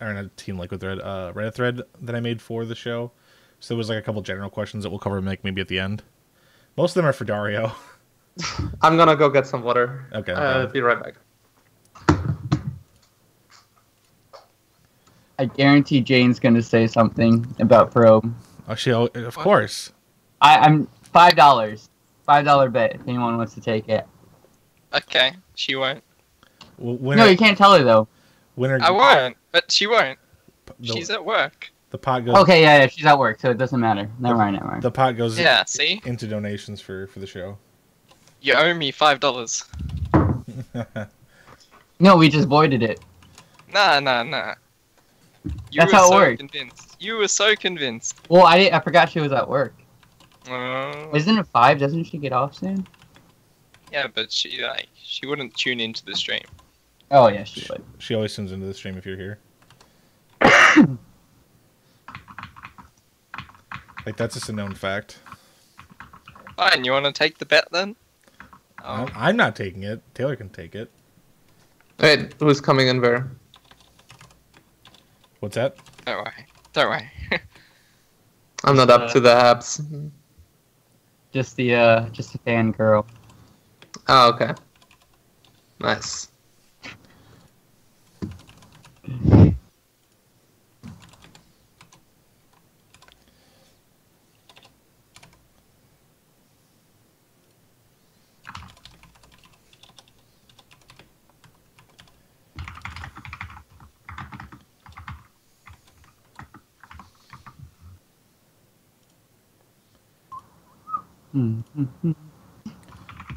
or not Team Liquid thread, Reddit thread that I made for the show. So there was like a couple general questions that we'll cover maybe at the end. Most of them are for Dario. I'm gonna go get some water. Okay. No Be right back. I guarantee Jane's gonna say something about Probe. Actually, of course. I'm $5 bet if anyone wants to take it. Okay, she won't. No, you can't tell her though. Winner. I won't, but she won't. The, She's at work. the pot goes. Okay, yeah, she's at work, so it doesn't matter. Never mind. The pot goes. Yeah, see? Into donations for the show. You owe me $5. No, we just voided it. Nah. You That's were how it so works. convinced. You were so convinced. Well, I forgot she was at work. Oh. Isn't it 5? Doesn't she get off soon? Yeah, but she wouldn't tune into the stream. Oh yeah, she would. She always tunes into the stream if you're here. Like that's just a known fact. Fine, you want to take the bet then? I'm not taking it. Taylor can take it. Wait, who's coming in where? What's that? Don't worry. I'm not up to the apps. Just the fan girl. Oh, okay. Nice.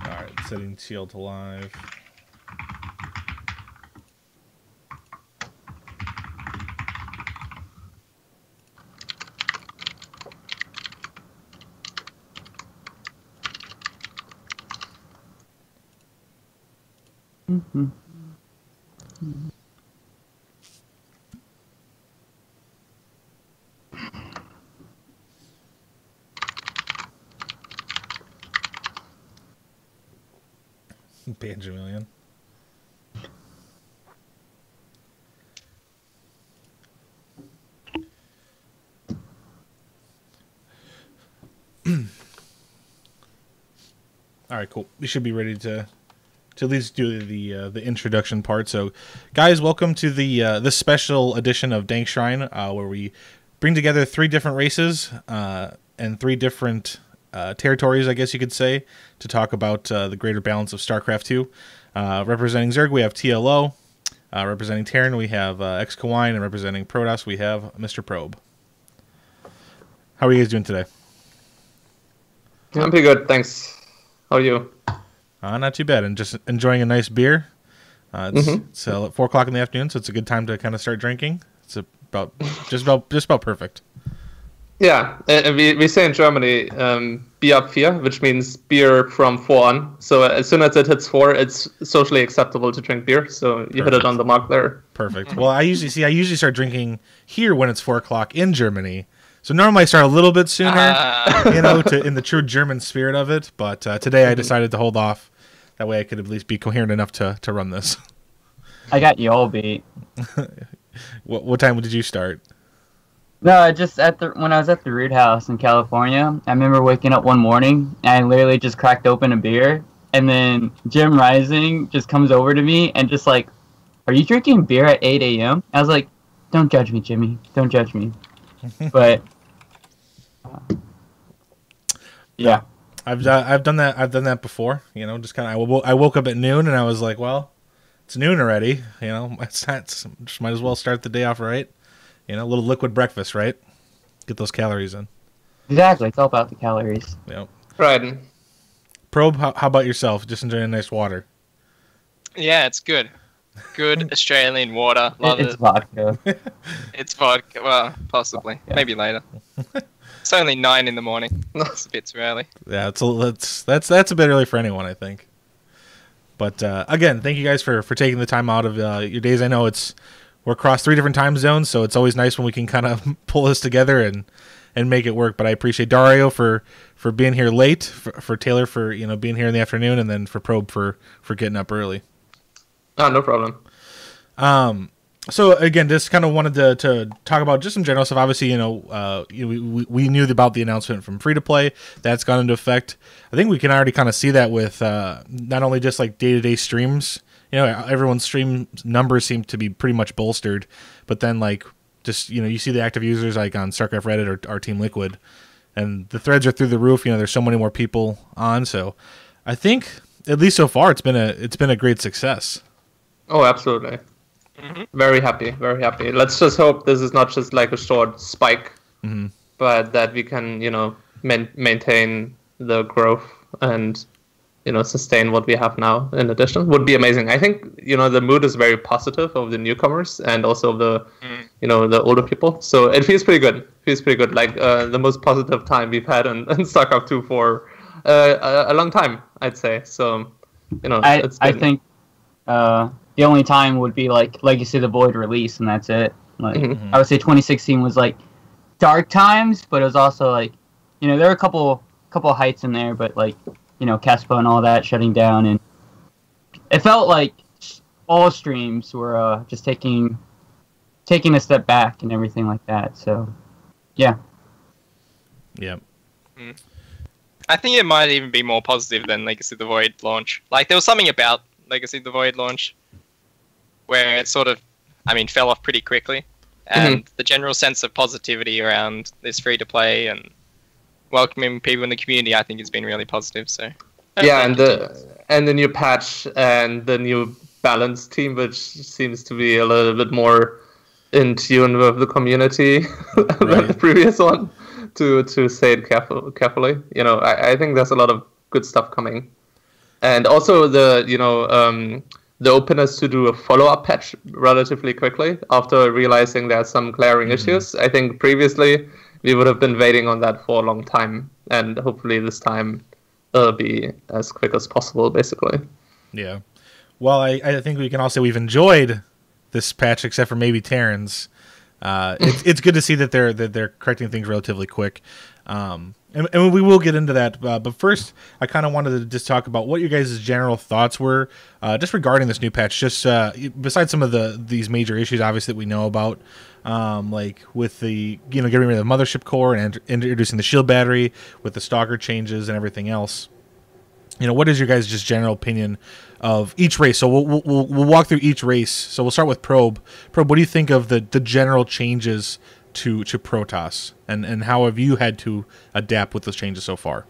Alright, setting TL to live. Banjamillion. All right, cool. We should be ready to at least do the introduction part. So, guys, welcome to the this special edition of Dank Shrine, where we bring together 3 different races and 3 different territories, I guess you could say, to talk about the greater balance of StarCraft 2. Representing Zerg, we have TLO. Representing Terran, we have Kawaiian, and representing Protoss, we have Mr. Probe. How are you guys doing today? I'm pretty good, thanks. How are you? Not too bad, and just enjoying a nice beer. It's 4 o'clock in the afternoon, so it's a good time to kind of start drinking. It's just about perfect. Yeah, we say in Germany, Bier ab 4, which means beer from 4 on. So as soon as it hits 4, it's socially acceptable to drink beer. So you hit it on the mark there. Perfect. Well, I usually start drinking here when it's 4 o'clock in Germany. So normally I start a little bit sooner, in the true German spirit of it. But today I decided to hold off. That way I could at least be coherent enough to run this. I got you all beat. What time did you start? No, just when I was at the Root House in California, I remember waking up one morning and I literally just cracked open a beer, and then Jim Rising just comes over to me and just like, "Are you drinking beer at 8 a.m.?" I was like, "Don't judge me, Jimmy. Don't judge me." But yeah, I've done that. I've done that before. Just kind of. I woke up at noon and I was like, "Well, it's noon already. Just might as well start the day off right." A little liquid breakfast, right? Get those calories in. Exactly. It's all about the calories. Yep. Right. Probe, how about yourself? Just enjoying a nice water. Yeah, it's good. Good Australian water. Love It's it. vodka. It's vodka. Well, possibly. Yeah. Maybe later. It's only 9 in the morning. It's a bit too early. Yeah, that's a bit early for anyone, I think. But again, thank you guys for taking the time out of your days. I know we're across 3 different time zones, so it's always nice when we can kind of pull this together and make it work. But I appreciate Dario for being here late, for Taylor for being here in the afternoon, and then for Probe for getting up early. Oh, no problem. So again, just kind of wanted to talk about just some general stuff. Obviously, we knew about the announcement from free to play that's gone into effect. I think we can already kind of see that with not only just like day-to-day streams. Everyone's stream numbers seem to be pretty much bolstered, but then like just you see the active users like on StarCraft Reddit or Team Liquid, and the threads are through the roof. There's so many more people on. So I think at least so far it's been a great success. Oh, absolutely. Very happy, very happy. Let's just hope this is not just like a short spike, but that we can, maintain the growth and, sustain what we have now. In addition, would be amazing. I think, the mood is very positive of the newcomers and also of the, the older people. So it feels pretty good. Like the most positive time we've had in StarCraft 2 for a long time, I'd say. So, it's I think. The only time would be like Legacy of the Void release, and that's it. Like I would say 2016 was like dark times, but it was also like, there were a couple heights in there, but like, Kespa and all that shutting down, and it felt like all streams were just taking a step back and everything like that. So, yeah. Yeah. I think it might even be more positive than Legacy of the Void launch. Like there was something about Legacy of the Void launch where it sort of, fell off pretty quickly. And the general sense of positivity around this free-to-play and welcoming people in the community, I think, has been really positive. So yeah, and the new patch and the new balance team, which seems to be a little bit more in tune with the community than the previous one, to say it carefully. I think there's a lot of good stuff coming. And also the openness to do a follow-up patch relatively quickly after realizing there are some glaring issues. I think previously we would have been waiting on that for a long time, and hopefully this time it'll be as quick as possible, basically. Yeah. Well, I think we can all say we've enjoyed this patch, except for maybe Terran's. It's good to see that they're correcting things relatively quick. And we will get into that, but first, I kind of wanted to just talk about what your guys' general thoughts were, just regarding this new patch. Just besides some of these major issues, obviously that we know about, like with the getting rid of the mothership core and introducing the shield battery, with the stalker changes and everything else. What is your guys' just general opinion of each race? So we'll walk through each race. So we'll start with Probe. Probe, what do you think of the general changes to Protoss, and how have you had to adapt with those changes so far?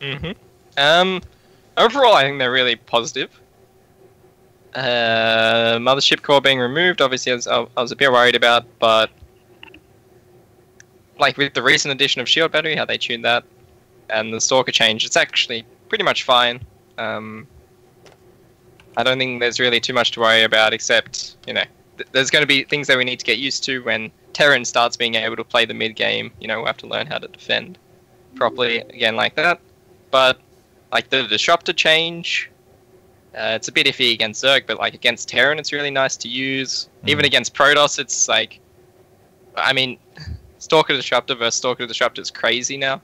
Overall, I think they're really positive. Mothership core being removed, obviously, I was a bit worried about, but like with the recent addition of shield battery, how they tuned that, and the stalker change, it's actually pretty much fine. I don't think there's really too much to worry about, except there's going to be things that we need to get used to when Terran starts being able to play the mid game. We'll have to learn how to defend properly again like that. But like the disruptor change, it's a bit iffy against Zerg, but like against Terran, it's really nice to use. Even against Protoss, it's like, Stalker Disruptor versus Stalker Disruptor is crazy now.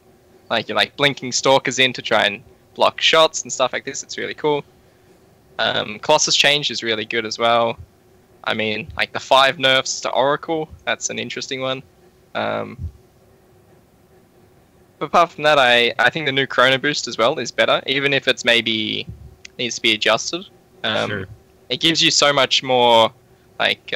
Like you're like blinking Stalkers in to try and block shots and stuff like this. It's really cool. Colossus change is really good as well. Like the 5 nerfs to Oracle, that's an interesting one. But apart from that, I think the new Chrono Boost as well is better, even if it's maybe needs to be adjusted. Sure. It gives you so much more like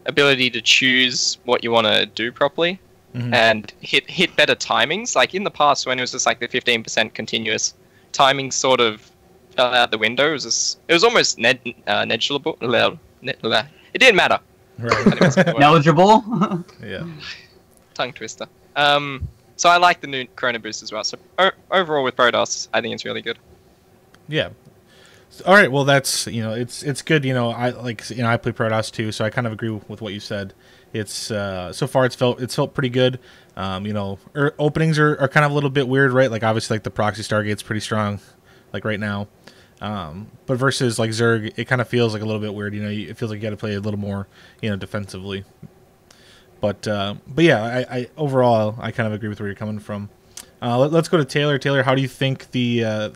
ability to choose what you want to do properly and hit better timings. Like in the past, when it was just like the 15% continuous, timing sort of fell out the window. It was almost negligible. It didn't matter. Right. Knowledgeable. Yeah. Tongue twister. So I like the new Chrono Boost as well. So overall with Protoss, I think it's really good. Yeah. All right. Well, that's it's good. I I play Protoss too, so I kind of agree with what you said. It's so far it's felt pretty good. Openings are kind of a little bit weird, right? Like obviously like the proxy Stargate's pretty strong, like right now. But versus like Zerg, it kind of feels like a little bit weird. It feels like you got to play a little more, defensively. But yeah, I overall I kind of agree with where you're coming from. Let's go to Taylor. Taylor, how do you think the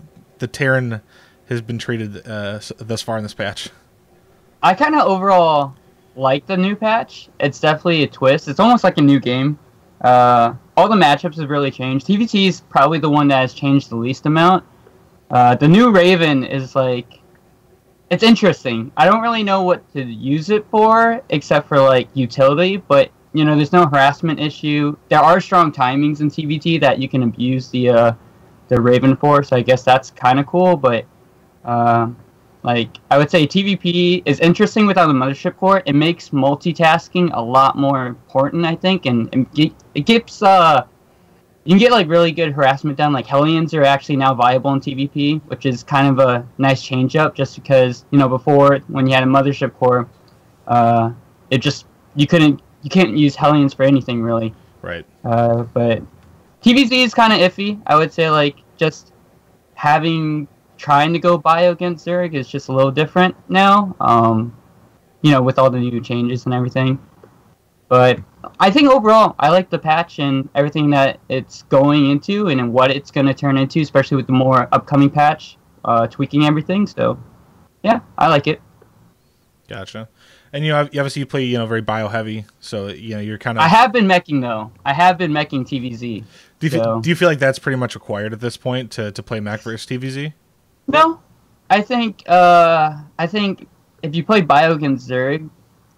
Terran has been treated thus far in this patch? I kind of overall like the new patch. It's definitely a twist. It's almost like a new game. All the matchups have really changed. TVT is probably the one that has changed the least amount. The new Raven is like, it's interesting. I don't really know what to use it for, except for like utility, but you know, there's no harassment issue. There are strong timings in TVT that you can abuse the Raven for, so I guess that's kind of cool, but like, I would say TVP is interesting without the Mothership Core. It makes multitasking a lot more important, I think, and it gives, you can get, like, really good harassment down. Like, Hellions are actually now viable in TVP, which is kind of a nice change-up, just because, you know, before, when you had a Mothership Core, it just, you can't use Hellions for anything, really. Right. But TVZ is kind of iffy. I would say, like, just trying to go bio against Zerg is just a little different now, you know, with all the new changes and everything. But I think overall, I like the patch and everything that it's going into and what it's going to turn into, especially with the more upcoming patch, tweaking everything. So, yeah, I like it. Gotcha. And you obviously you play, you know, very bio heavy, so you know you're kind of. I have been meching though. I have been meching TVZ. Do you feel like that's pretty much required at this point to play mech versus TVZ? No, I think if you play bio against Zerg,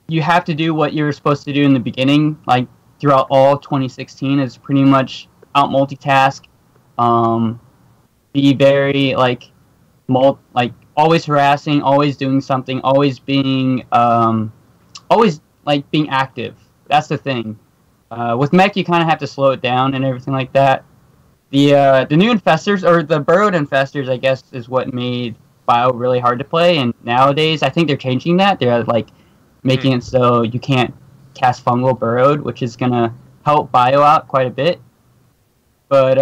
you have to do what you were supposed to do in the beginning, like throughout all 2016, is pretty much out multitask, be very like always harassing, always doing something, always being being active. That's the thing. With mech, you kind of have to slow it down and everything like that. The new infestors, or the burrowed infestors, I guess, is what made bio really hard to play. And nowadays, I think they're changing that. They're like making it so you can't cast fungal burrowed, which is gonna help bio out quite a bit. But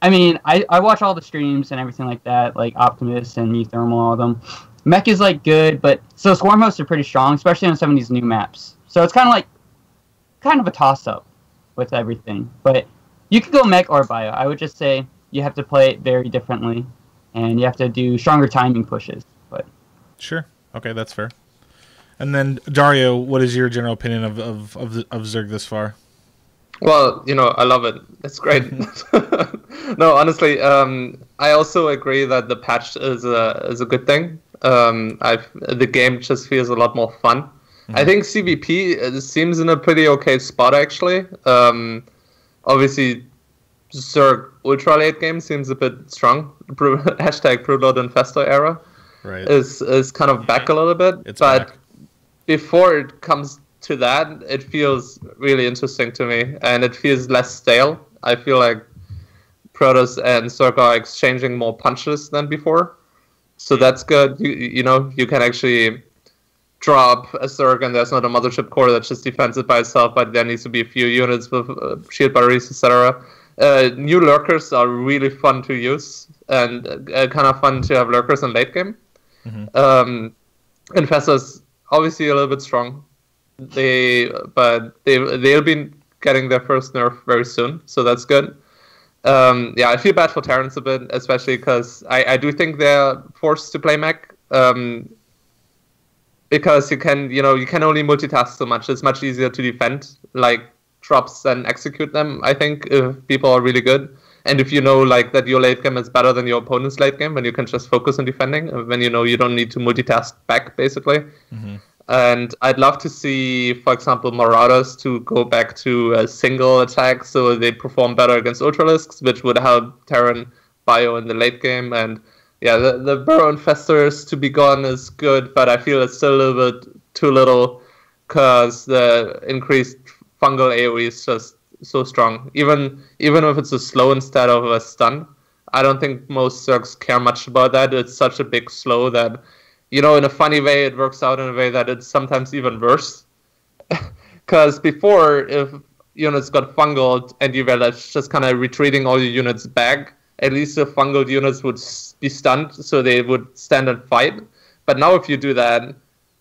I mean, I watch all the streams and everything like that, like Optimus and Ethermal, all of them. Mech is like good, but so swarm hosts are pretty strong, especially on some of these new maps. So it's kind of a toss up with everything, but. You could go mech or bio. I would just say you have to play it very differently, and you have to do stronger timing pushes. But sure, okay, that's fair. And then Dario, what is your general opinion of Zerg this far? Well, you know, I love it. It's great. No, honestly, I also agree that the patch is a good thing. The game just feels a lot more fun. I think CVP seems in a pretty okay spot actually. Obviously, Zerg ultra late game seems a bit strong. Hashtag Broodlord Infestor era is kind of back a little bit. It's but back. Before it comes to that, it feels really interesting to me, and it feels less stale. I feel like Protoss and Zerg are exchanging more punches than before, so that's good. You know, you can actually drop a Zerg and there's not a Mothership Core that just defends it by itself, but there needs to be a few units with shield batteries, etc. New lurkers are really fun to use and kind of fun to have lurkers in late game. Infestors obviously a little bit strong, but they'll be getting their first nerf very soon, so that's good. Yeah, I feel bad for Terrans a bit, especially because I do think they're forced to play mech. Because you can only multitask so much. It's much easier to defend like drops than execute them, I think, if people are really good. And if you know like that your late game is better than your opponent's late game, then you can just focus on defending, when you know you don't need to multitask back, basically. And I'd love to see, for example, Marauders to go back to a single attack so they perform better against Ultralisks, which would help Terran bio in the late game. And yeah, the Burrow Infestors to be gone is good, but I feel it's still a little bit too little because the increased fungal AoE is just so strong. Even if it's a slow instead of a stun, I don't think most Zergs care much about that. It's such a big slow that, you know, in a funny way, it works out in a way that it's sometimes even worse. Because before, if units got fungled and you were just kind of retreating all your units back, at least the fungal units would be stunned, so they would stand and fight. But now if you do that,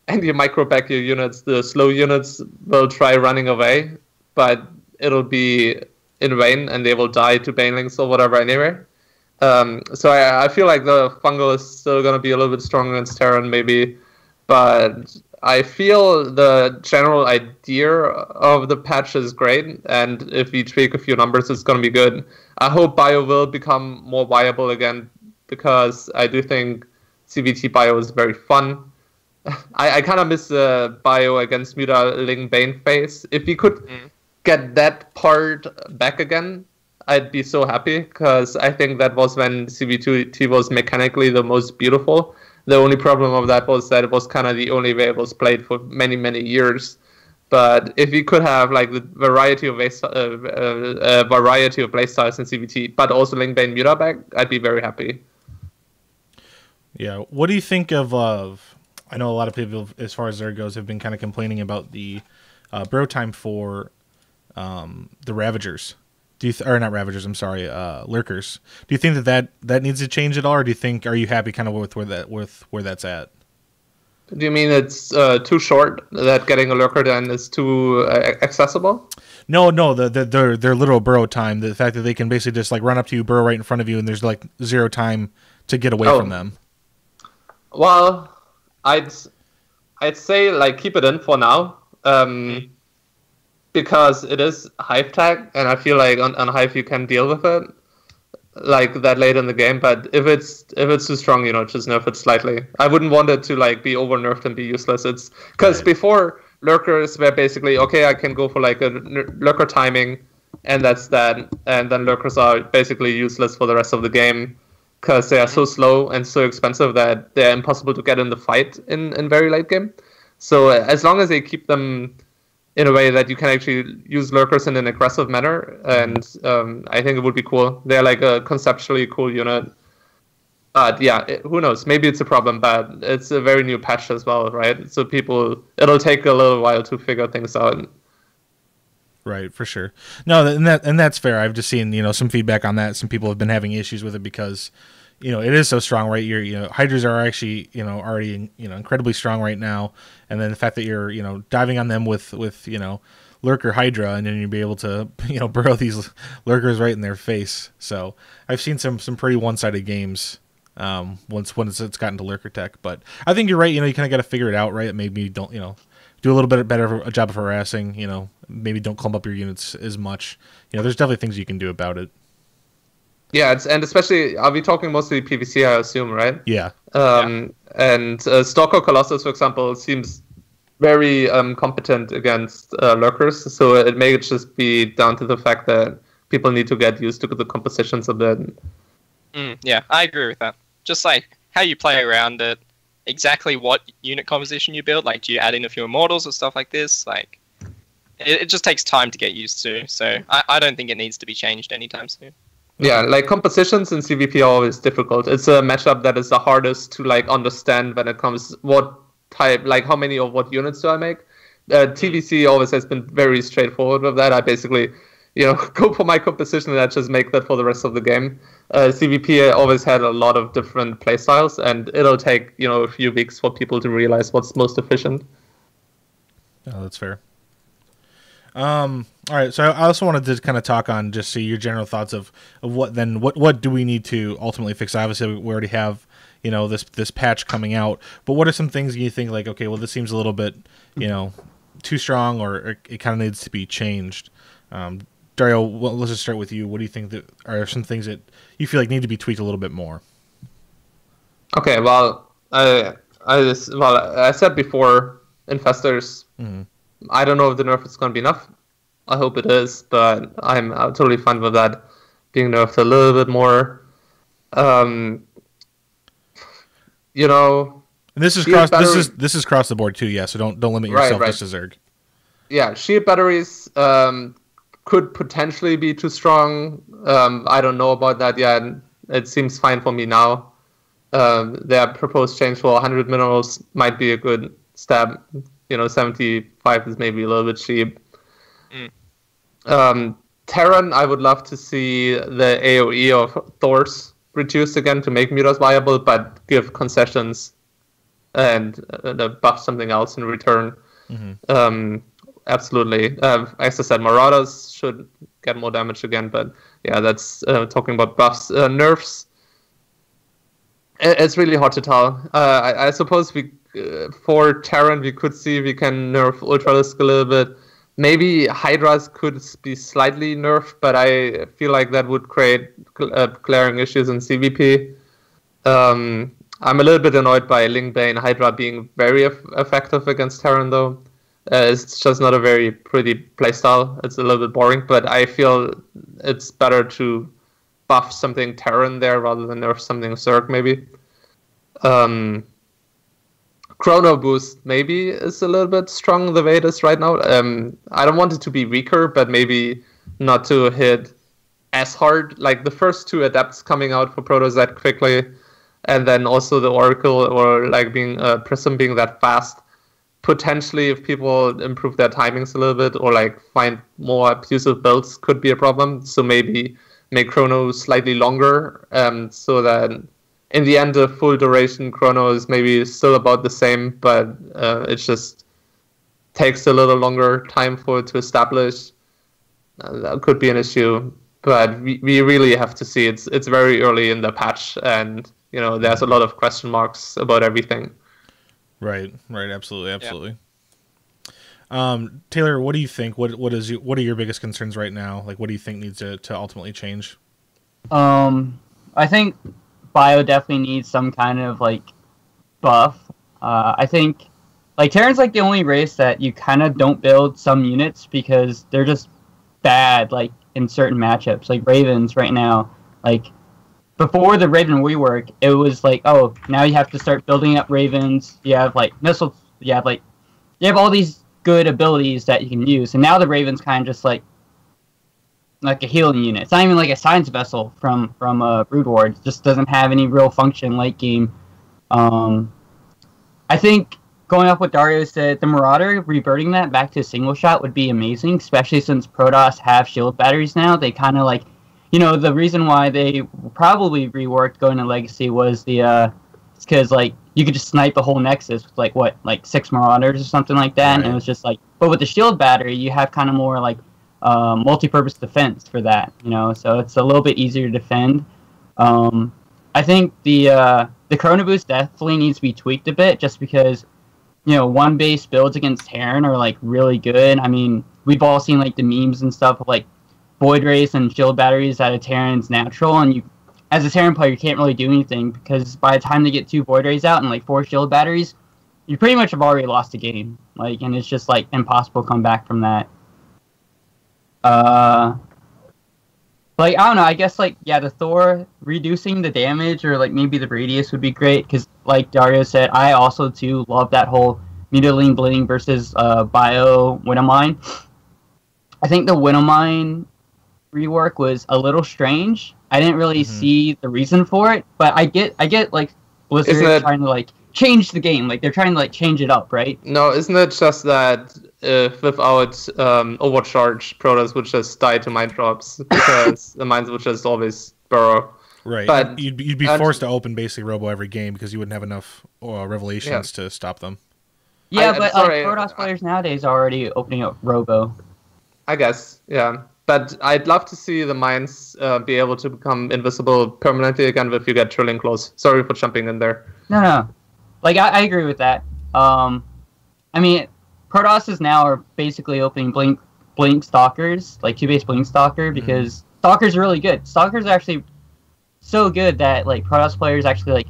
and you micro back your units, the slow units will try running away, but it'll be in vain, and they will die to banelings or whatever anyway. So I feel like the fungal is still going to be a little bit stronger against Terran, maybe but I feel the general idea of the patch is great, and if we tweak a few numbers, it's going to be good. I hope Bio will become more viable again, because I do think CVT Bio is very fun. I kind of miss the Bio against Muta Ling Bane phase. If we could get that part back again, I'd be so happy, because I think that was when CVT was mechanically the most beautiful. The only problem of that was that it was kind of the only way it was played for many, many years. But if we could have like the variety of playstyles in CVT, but also Ling Bane Muta back, I'd be very happy. Yeah. What do you think of? I know a lot of people, as far as there goes, have been kind of complaining about the bro time for the Ravagers. Or not Ravagers? I'm sorry, Lurkers. Do you think that needs to change at all, or do you think, are you happy kind of with where that's at? Do you mean it's too short, that getting a Lurker then is too accessible? No, their literal burrow time. The fact that they can basically just like run up to you, burrow right in front of you, and there's like zero time to get away from them. Well, I'd say like keep it in for now. Because it is Hive tag, and I feel like on Hive you can deal with it like that late in the game. But if it's too strong, just nerf it slightly. I wouldn't want it to like be over nerfed and be useless. It's because before Lurkers were basically okay, I can go for like a Lurker timing, and that's that. And then Lurkers are basically useless for the rest of the game because they are so slow and so expensive that they're impossible to get in the fight in very late game. So as long as they keep them in a way that you can actually use Lurkers in an aggressive manner, and I think it would be cool. They're like a conceptually cool unit. But yeah, who knows? Maybe it's a problem, but it's a very new patch as well, right? So it'll take a little while to figure things out. Right, for sure. No, and that's fair. I've just seen some feedback on that. Some people have been having issues with it because it is so strong, right? Hydras are actually already incredibly strong right now, and then the fact that you're diving on them with Lurker Hydra, and then you'll be able to burrow these Lurkers right in their face. So I've seen some pretty one-sided games once it's gotten to Lurker tech, but I think you're right. You kind of got to figure it out, right? Maybe you don't do a little bit better a job of harassing. Maybe don't clump up your units as much. There's definitely things you can do about it. Yeah, and especially, are we talking mostly PvC, I assume, right? Yeah. And Stalker Colossus, for example, seems very competent against Lurkers, so it may just be down to the fact that people need to get used to the compositions of that. Yeah, I agree with that. Just like how you play around it, exactly what unit composition you build, like do you add in a few immortals or stuff like this, like it just takes time to get used to, so I don't think it needs to be changed anytime soon. Yeah, like compositions in CVP are always difficult. It's a matchup that is the hardest to like understand when it comes what type, like how many of what units do I make. TVC always has been very straightforward with that. I basically, go for my composition and I just make that for the rest of the game. CVP always had a lot of different playstyles, and it'll take a few weeks for people to realize what's most efficient. Oh, that's fair. All right, so I also wanted to kind of talk on just see your general thoughts of what do we need to ultimately fix. Obviously, we already have this patch coming out, but what are some things you think like, okay, well, this seems a little bit too strong, or it kind of needs to be changed? Dario, let's just start with you. What do you think that are some things that you feel like need to be tweaked a little bit more? Okay, well, I said before, infestors. Mm-hmm. I don't know if the nerf is going to be enough. I hope it is, but I'm totally fine with that being nerfed a little bit more. And this is cross the board too, yeah. So don't limit yourself just to Zerg. Yeah, shield batteries could potentially be too strong. I don't know about that yet. It seems fine for me now. Their proposed change for 100 minerals might be a good step. 75 is maybe a little bit cheap. Terran, I would love to see the AoE of Thors reduced again to make Mutas viable, but give concessions and buff something else in return. Mm-hmm. Absolutely. As I said, Marauders should get more damage again, but yeah, that's talking about buffs. Nerfs. It's really hard to tell. I suppose we for Terran we could see we can nerf Ultralisk a little bit. Maybe Hydras could be slightly nerfed, but I feel like that would create glaring issues in CVP. I'm a little bit annoyed by Lingbane Hydra being very effective against Terran, though. It's just not a very pretty playstyle. It's a little bit boring, but I feel it's better to buff something Terran there rather than nerf something Zerg, maybe. Chrono Boost maybe is a little bit strong the way it is right now. I don't want it to be weaker, but maybe not to hit as hard. Like the first two Adepts coming out for Proto Z quickly, and then also the Oracle or like being Prism being that fast. Potentially, if people improve their timings a little bit or like find more abusive builds, could be a problem. So maybe make Chrono slightly longer, so that in the end the full duration Chrono is maybe still about the same, but it just takes a little longer time for it to establish. That could be an issue, but we really have to see. It's very early in the patch, and there's a lot of question marks about everything. Right, absolutely. Yeah. Taylor, what do you think? What are your biggest concerns right now? Like, what do you think needs to ultimately change? I think Bio definitely needs some kind of like buff. I think like Terran's like the only race that you kind of don't build some units because they're just bad like in certain matchups. Like Ravens right now, like before the Raven rework, it was like, oh, now you have to start building up Ravens. You have like missiles. You have all these good abilities that you can use, and now the Raven's kind of just like a healing unit. It's not even like a science vessel from Brood War. It just doesn't have any real function late game. I think going up what Dario said, the Marauder, reverting that back to a single shot would be amazing, especially since Protoss have shield batteries now. They kind of like, the reason why they probably reworked going to Legacy was it's because like you could just snipe the whole Nexus with like 6 Marauders or something like that, right. And it was just like, but with the shield battery, you have kind of more like multi-purpose defense for that, so it's a little bit easier to defend. I think the Chrono Boost definitely needs to be tweaked a bit, just because one base builds against Terran are like really good. I mean, we've all seen like the memes and stuff of like Void Race and shield batteries out of Terran's natural, and you as a Terran player you can't really do anything because by the time they get 2 Void Rays out and like 4 shield batteries, you pretty much have already lost the game, and it's just like impossible to come back from that. I don't know, I guess the Thor reducing the damage or like maybe the radius would be great, because like Dario said, I also too love that whole mutilating bleeding versus bio Widowmine. I think the Widowmine rework was a little strange. I didn't really see the reason for it, but I get like Blizzard trying to like change the game, like they're trying to like change it up, right? No, isn't it just that without overcharge, Protoss would just die to mine drops because the mines would just always burrow. Right, but you'd be forced to open basically Robo every game because you wouldn't have enough revelations to stop them. Yeah, but Protoss players nowadays are already opening up Robo. I guess, yeah. But I'd love to see the mines be able to become invisible permanently again if you get Trilling Claws. Sorry for jumping in there. No. Like, I agree with that. I mean, Protosses now are basically opening Blink Stalkers, like 2-base Blink Stalker, because Stalkers are really good. Stalkers are actually so good that, like, Protoss players actually, like,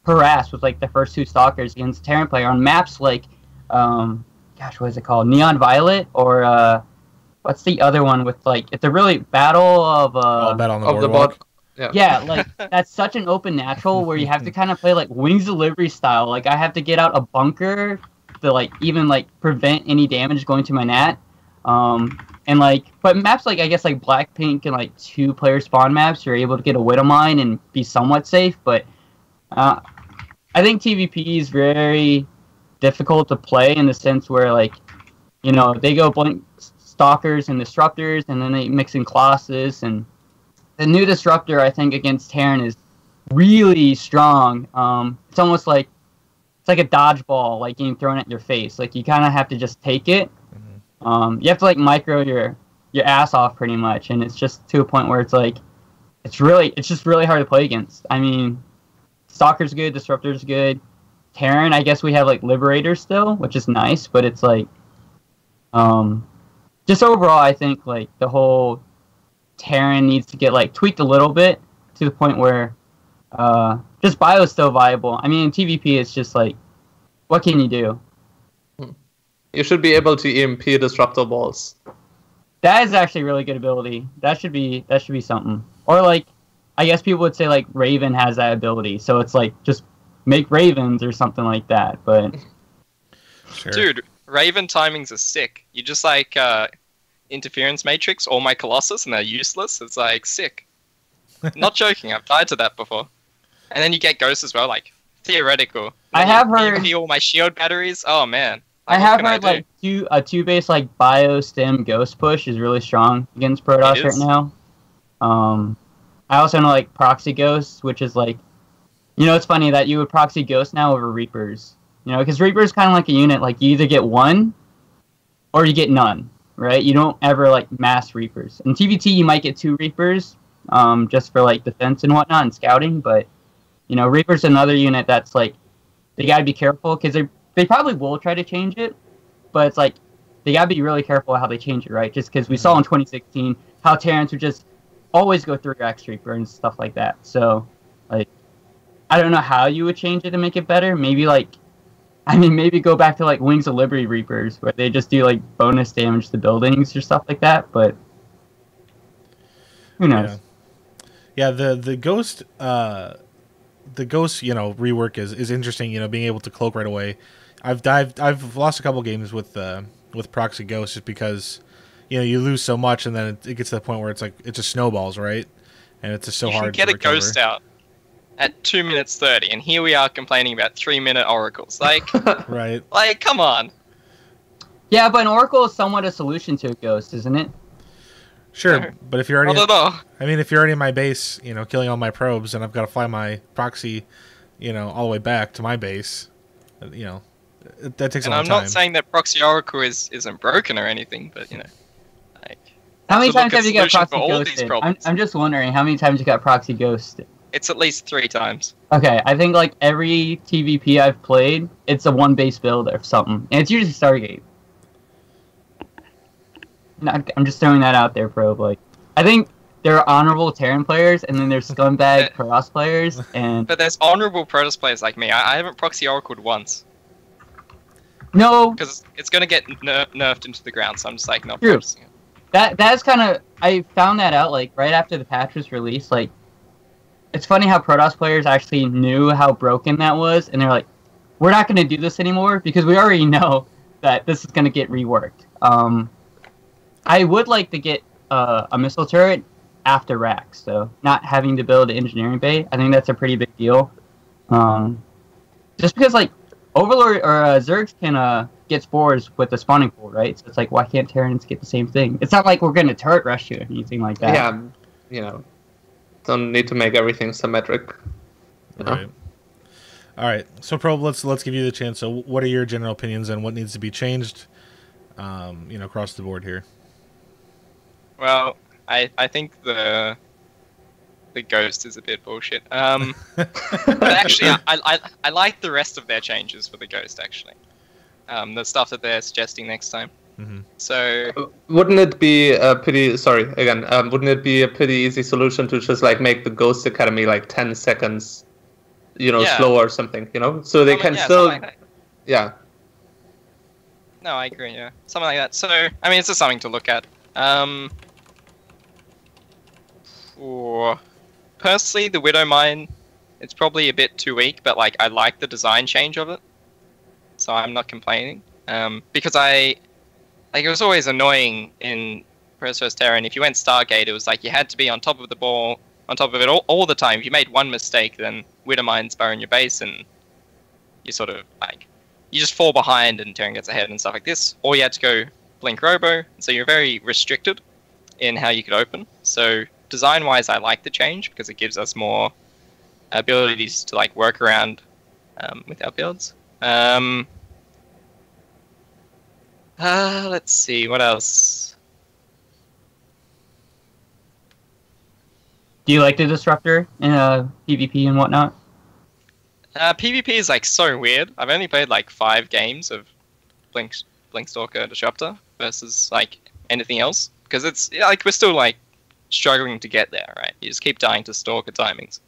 harass with, like, the first 2 Stalkers against Terran player on maps like, what is it called? Neon Violet, or, what's the other one with, like, it's a really Battle of... Battle on the Boardwalk. Yeah, like, that's such an open natural where you have to kind of play, like, Wings Delivery style. Like, I have to get out a bunker to, like, even, like, prevent any damage going to my nat. And, like, but maps like, I guess, like, Blackpink and, like, 2-player spawn maps, you're able to get a Widowmine and be somewhat safe, but I think TVP is very difficult to play in the sense where, like, they go Blink Stalkers and Disruptors, and then they mix in Colossus, and the new Disruptor, I think, against Terran is really strong. It's almost like it's like a dodgeball, like getting thrown at your face. Like, you kind of have to just take it. You have to like micro your ass off pretty much, and it's just to a point where it's like it's just really hard to play against. I mean, Stalker's good, Disruptor's good. Terran, I guess we have like Liberator still, which is nice, but it's like, just overall, I think like the whole Terran needs to get like tweaked a little bit to the point where just bio is still viable. I mean, in TVP, it's just like, what can you do? You should be able to EMP disruptor balls. That is actually a really good ability. That should be something. Or like, I guess people would say like Raven has that ability, so it's like just make Ravens or something like that. But Sure. Dude, Raven timings are sick. You just like interference matrix all my Colossus and they're useless. It's like sick. Not joking. I've died to that before. And then you get Ghost as well, like theoretical. I have heard EMP all my shield batteries. Oh man. I have heard like a two base like bio stem Ghost push is really strong against Protoss right now. I also know like proxy Ghosts, which is like, you know, it's funny that you would proxy Ghost now over Reapers. You know, because Reaper's kind of like a unit, like you either get one or you get none, right? You don't ever like mass Reapers. In TVT, you might get 2 Reapers, just for like defense and whatnot and scouting. But you know, Reaper's another unit that's like they gotta be careful because they probably will try to change it, but it's like they gotta be really careful how they change it, right? Just because we saw in 2016 how Terrans would just always go through X Reaper and stuff like that. So like, I don't know how you would change it to make it better. Maybe like. I mean, maybe go back to, like, Wings of Liberty Reapers, where they just do, like, bonus damage to buildings or stuff like that, but who knows? Yeah, the Ghost, you know, rework is interesting, you know, being able to cloak right away. I've lost a couple games with Proxy Ghost just because, you know, you lose so much and then it gets to the point where it's like, it just snowballs, right? And it's just so hard to recover. You can get a Ghost out at 2 minutes 30, and here we are complaining about 3-minute oracles. Like, right? Like, come on. Yeah, but an oracle is somewhat a solution to a Ghost, isn't it? Sure, but if you're already, I mean, if you're already in my base, you know, killing all my probes, and I've got to fly my proxy, you know, all the way back to my base, you know, that takes a long time. And I'm not saying that proxy oracle isn't broken or anything, but you know, like, how many times have you got proxy ghosted? I'm just wondering how many times you got proxy ghosted. It's at least 3 times. Okay, I think like every TVP I've played, it's a 1-base build or something. And it's usually Stargate. I'm just throwing that out there, Probe. Like, I think there are honorable Terran players, and then there's scumbag Protoss players, and... But there's honorable Protoss players like me. I haven't proxy oracled once. No! Because it's going to get nerfed into the ground, so I'm just like, not True. proxying it. That's kind of... I found that out, like, right after the patch was released, like... It's funny how Protoss players actually knew how broken that was, and they're like, we're not going to do this anymore, because we already know that this is going to get reworked. I would like to get a missile turret after racks, so not having to build an engineering bay. I think that's a pretty big deal. Just because, like, Overlord or Zergs can get spores with the spawning pool, right? So it's like, why can't Terrans get the same thing? It's not like we're going to turret rush you or anything like that. Yeah, you know, don't need to make everything symmetric. You know? Right. All right. So, Probe, let's give you the chance. So, what are your general opinions on what needs to be changed, you know, across the board here? Well, I think the Ghost is a bit bullshit. But actually, I like the rest of their changes for the Ghost, actually. The stuff that they're suggesting next time. Mm-hmm. So wouldn't it be a pretty wouldn't it be a pretty easy solution to just like make the Ghost Academy like 10 seconds, you know, slower or something, you know, so they can still like No, I agree, yeah, something like that. So I mean, it's just something to look at. Personally, the Widow Mine, it's probably a bit too weak, but like I like the design change of it, so I'm not complaining. Because it was always annoying in Protoss vs. Terran. If you went Stargate, it was like you had to be on top of the ball, on top of it all the time. If you made one mistake, then Widow Mines burn your base, and you sort of like you just fall behind, and Terran gets ahead and stuff like this. Or you had to go Blink Robo, so you're very restricted in how you could open. So design-wise, I like the change because it gives us more abilities to like work around with our builds. Let's see, what else? Do you like the Disruptor in PvP and whatnot? PvP is like so weird. I've only played like 5 games of Blink Stalker Disruptor versus like anything else because it's like we're still like struggling to get there, right? You just keep dying to Stalker timings.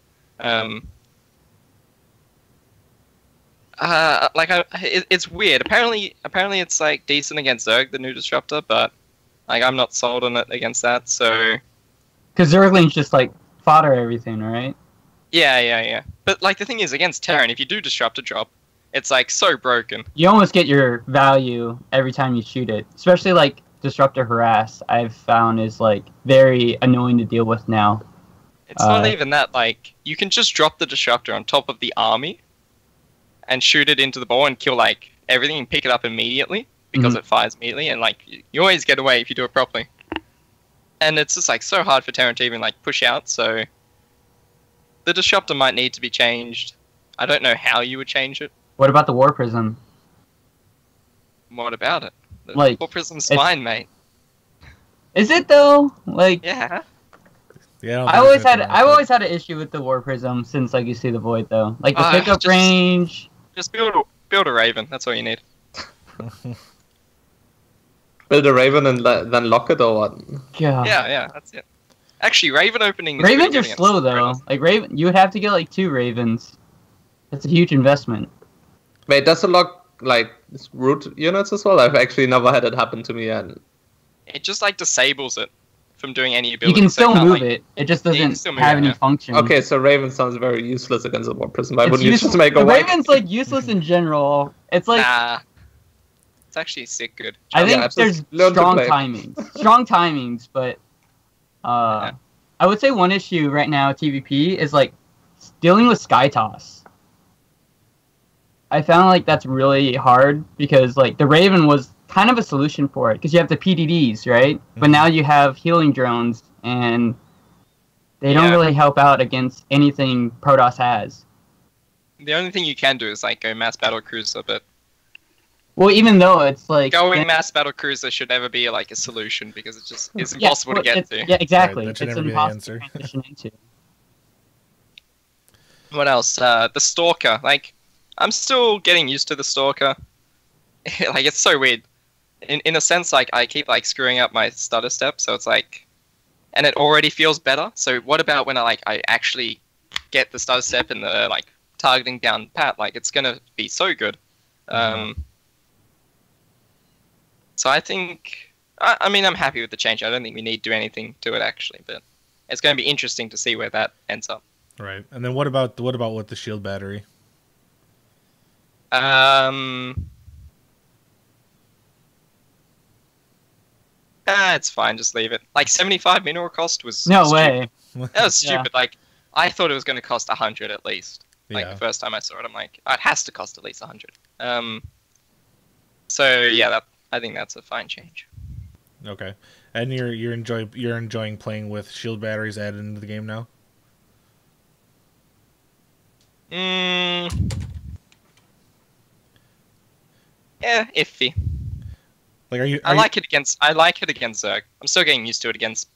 It's weird. Apparently it's like decent against Zerg, the new Disruptor, but like I'm not sold on it against that. So because Zergling's just like fodder everything, right? yeah. But like the thing is, against Terran, if you do Disruptor drop, it's like so broken. You almost get your value every time you shoot it, especially like Disruptor Harass. I've found is like very annoying to deal with now. It's not even that. Like you can just drop the Disruptor on top of the army and shoot it into the ball and kill like everything and pick it up immediately because it fires immediately, and like you always get away if you do it properly. And it's just like so hard for Terran to even like push out. So the Disruptor might need to be changed. I don't know how you would change it. What about the War Prism? What about it? The Like, War Prism's fine, mate. Is it though? Like, Yeah. Yeah, I've always had an issue with the War Prism since like you see the Void though. Like the pickup range. Just build a Raven. That's all you need. Build a Raven and then lock it or what? Yeah. Yeah, that's it. Actually, Raven opening. Ravens are slow though. Like Raven, you would have to get like 2 Ravens. That's a huge investment. Wait, does it lock like root units as well? I've actually never had it happen to me yet. It just like disables it from doing any ability. You can so still move like, it. It just doesn't still move have it, any yeah. function. Okay, so Raven sounds very useless against the War Prism. Why It's wouldn't you useless. just make a The white? Raven's like useless in general. It's like nah. It's actually sick good. I think Yeah, there's learn to strong play. timings. Strong timings, but I would say one issue right now TVP is like dealing with Sky Toss. I found like that's really hard because like the Raven was kind of a solution for it because you have the PDDs, right? Mm-hmm. But now you have healing drones and they don't really help out against anything Protoss has. The only thing you can do is like go mass battle cruiser, but Well, even though it's like going mass battle cruiser should never be like a solution because it's impossible to get to. Yeah, exactly. Right, that should It's never be the impossible answer. to transition into. What else? The Stalker. Like, I'm still getting used to the Stalker. Like, it's so weird. In a sense, like, I keep, like, screwing up my stutter step, so it's like... And it already feels better, so what about when I actually get the stutter step and the, like, targeting down pat? Like, it's gonna be so good. So I think... I mean, I'm happy with the change. I don't think we need to do anything to it, actually, but it's going to be interesting to see where that ends up. Right. And then what about with the shield battery? It's fine. Just leave it. Like 75 mineral cost was No stupid. way. That was stupid. Like I thought it was going to cost 100 at least. Like Yeah. the first time I saw it, I'm like, oh, it has to cost at least 100. So yeah, I think that's a fine change. Okay. And you're enjoying playing with shield batteries added into the game now? Yeah, iffy. Like, I like it against Zerg. I'm still getting used to it against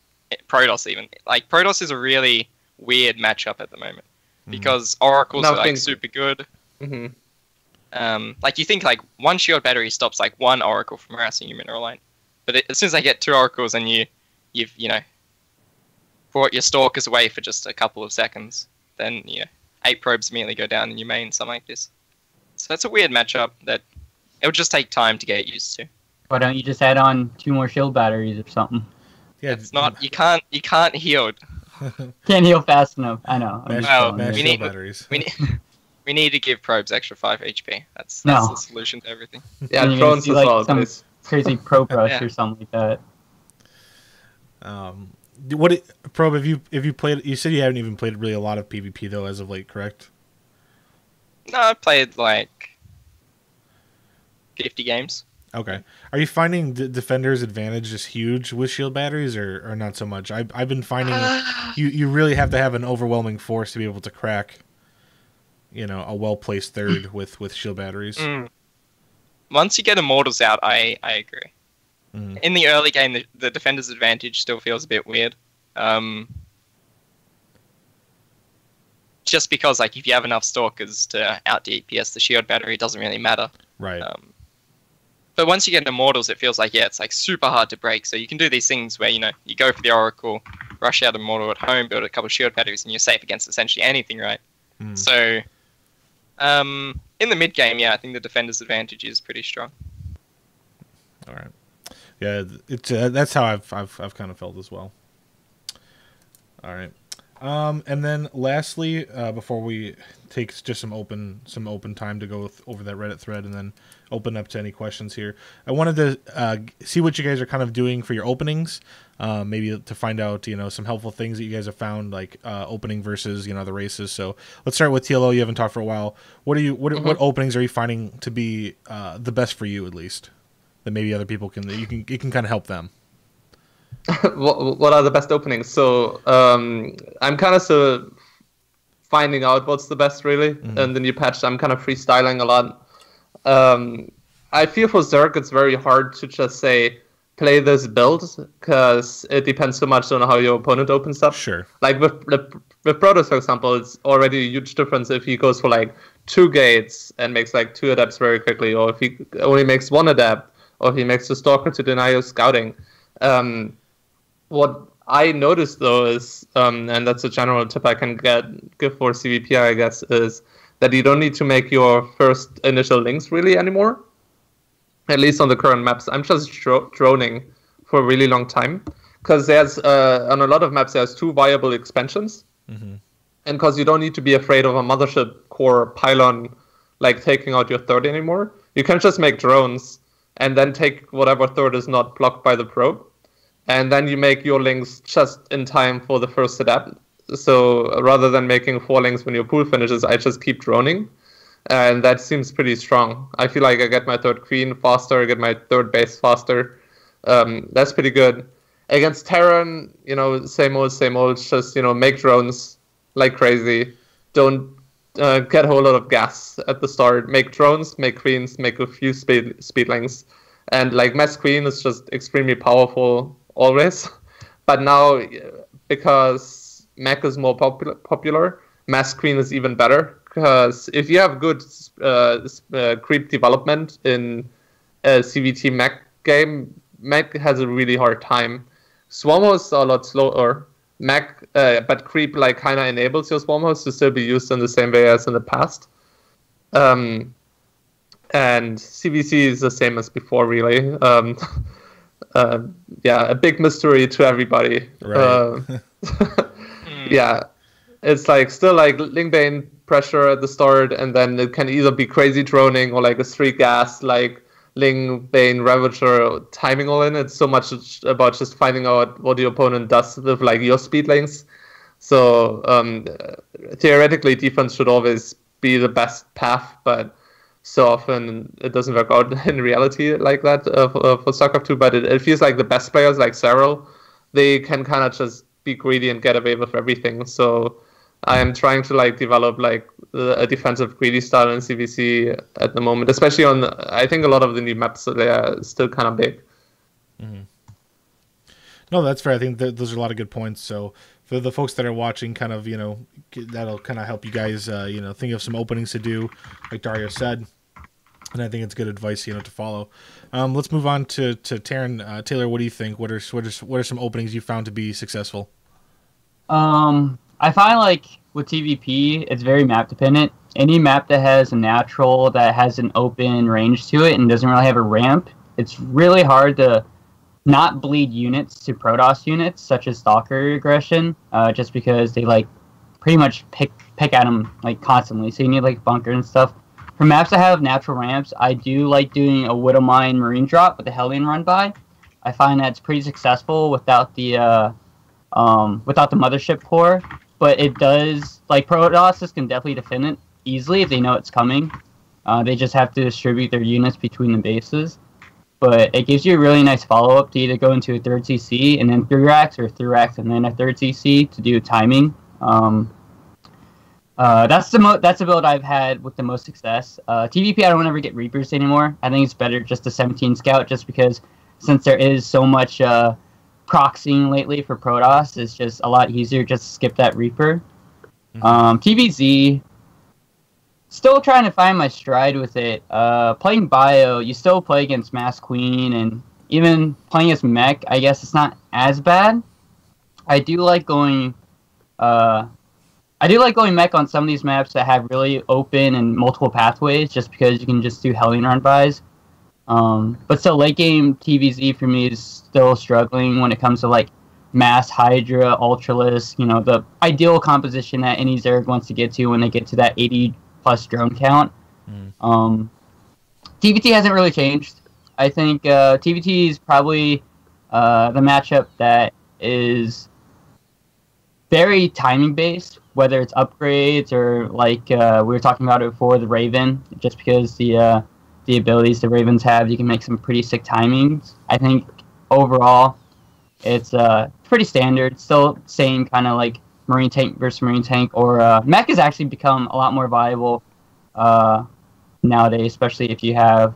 Protoss even. Like Protoss is a really weird matchup at the moment because Oracles are like super good. Like you think like one shield battery stops like one Oracle from harassing your mineral line, but as soon as I get 2 Oracles and you've brought your Stalkers away for just a couple of seconds, then 8 probes immediately go down in your main, something like this. So that's a weird matchup that it would just take time to get used to. Why don't you just add on 2 more shield batteries or something? Yeah, It's not. You can't heal. Can't heal fast enough. I know. I'm just Well, trolling mash you. we shield need- batteries. We need to give probes extra 5 HP. That's No. the solution to everything. Yeah, And you're gonna drones see, as like, well, some- please. Crazy pro brush Yeah. or something like that. Probe, have you played? You said you haven't even played really a lot of PvP though as of late, correct? No, I played like 50 games. Okay. Are you finding Defender's advantage is huge with shield batteries, or not so much? I've been finding you really have to have an overwhelming force to be able to crack, a well placed third with shield batteries. Once you get Immortals out, I agree. Mm. In the early game, the Defender's advantage still feels a bit weird. just because like if you have enough stalkers to out DPS the shield battery, it doesn't really matter. Right. But once you get immortals, it feels like it's like super hard to break. So you can do these things where you go for the oracle, rush out immortal at home, build a couple of shield batteries, and you're safe against essentially anything, right? So in the mid game, I think the defender's advantage is pretty strong. All right. Yeah, it's that's how I've kind of felt as well. All right. And then lastly, before we take just some open time to go over that Reddit thread and then open up to any questions here, I wanted to see what you guys are kind of doing for your openings, maybe to find out some helpful things that you guys have found, like opening versus the races. So let's start with TLO. You haven't talked for a while. What openings are you finding to be the best for you, at least, that maybe other people you can kind of help them? What are the best openings? So I'm kind of still finding out what's the best, really. In the new patch, I'm kind of freestyling a lot. I feel for Zerg, it's very hard to just say, play this build, because it depends so much on how your opponent opens up. Sure. Like with Protoss, for example, it's already a huge difference if he goes for like 2 gates and makes like 2 adepts very quickly, or if he only makes 1 adept, or if he makes a stalker to deny your scouting. What I noticed though is, and that's a general tip I can give for CVP, I guess, is that you don't need to make your first initial links really anymore. At least on the current maps, I'm just droning for a really long time, because there's on a lot of maps there's 2 viable expansions, and because you don't need to be afraid of a mothership core pylon like taking out your third anymore, you can just make drones and then take whatever third is not blocked by the probe. And then you make your links just in time for the first adept. So rather than making 4 links when your pool finishes, I just keep droning. And that seems pretty strong. I feel like I get my 3rd queen faster, I get my 3rd base faster. That's pretty good. Against Terran, same old, just, make drones like crazy. Don't get a whole lot of gas at the start. Make drones, make queens, make a few speedlings. And like Mass Queen is just extremely powerful always, but now because mech is more popular, Mass Queen is even better, because if you have good creep development in a CVT mech game, mech has a really hard time. Swarm hosts are a lot slower, mech, but creep like kind of enables your swarm hosts to still be used in the same way as in the past. And CVC is the same as before, really. A big mystery to everybody. Right. Yeah, it's like still like Lingbane pressure at the start, and then it can either be crazy droning or like a 3 gas like Lingbane Ravager timing all in. It's so much about just finding out what your opponent does with like your speedlings. So theoretically, defense should always be the best path, but so often it doesn't work out in reality like that for StarCraft 2, but it feels like the best players like Cyril, they can kind of just be greedy and get away with everything. So I am trying to like develop like a defensive greedy style in CVC at the moment, especially on I think a lot of the new maps, they are still kind of big. No, that's fair. I think those are a lot of good points. So for the folks that are watching, kind of, that'll kind of help you guys, think of some openings to do, like Dario said. And I think it's good advice, to follow. Let's move on to Taryn. Taylor, what do you think? What are some openings you found to be successful? I find like with TVP, it's very map dependent. Any map that has a natural that has an open range to it and doesn't really have a ramp, it's really hard to not bleed units to Protoss units, such as Stalker aggression, just because they like pretty much pick at them like constantly. So you need like bunker and stuff. For maps that have natural ramps, I do like doing a Widowmine Marine drop with the Hellion run by. I find that's pretty successful without the mothership core, but it does like Protosses can definitely defend it easily if they know it's coming. They just have to distribute their units between the bases. But it gives you a really nice follow-up to either go into a 3rd CC and then 3 racks, or 3 racks and then a 3rd CC to do timing. That's the build I've had with the most success. TVP, I don't ever get Reapers anymore. I think it's better just to 17 Scout, just because since there is so much proxying lately for Protoss, it's just a lot easier just to skip that Reaper. TVZ, still trying to find my stride with it. Playing Bio, you still play against Mass Queen, and even playing as Mech, I guess it's not as bad. I do like going Mech on some of these maps that have really open and multiple pathways, just because you can just do Hellion run buys. But still, late game TVZ for me is still struggling when it comes to like Mass, Hydra, Ultralisk, the ideal composition that any Zerg wants to get to when they get to that 80 plus drone count. TVT hasn't really changed. I think TVT is probably the matchup that is very timing based, whether it's upgrades or like we were talking about it before, the Raven, just because the abilities the Ravens have, you can make some pretty sick timings. I think overall it's pretty standard, still same kind of like Marine tank versus Marine tank, or mech has actually become a lot more viable nowadays, especially if you have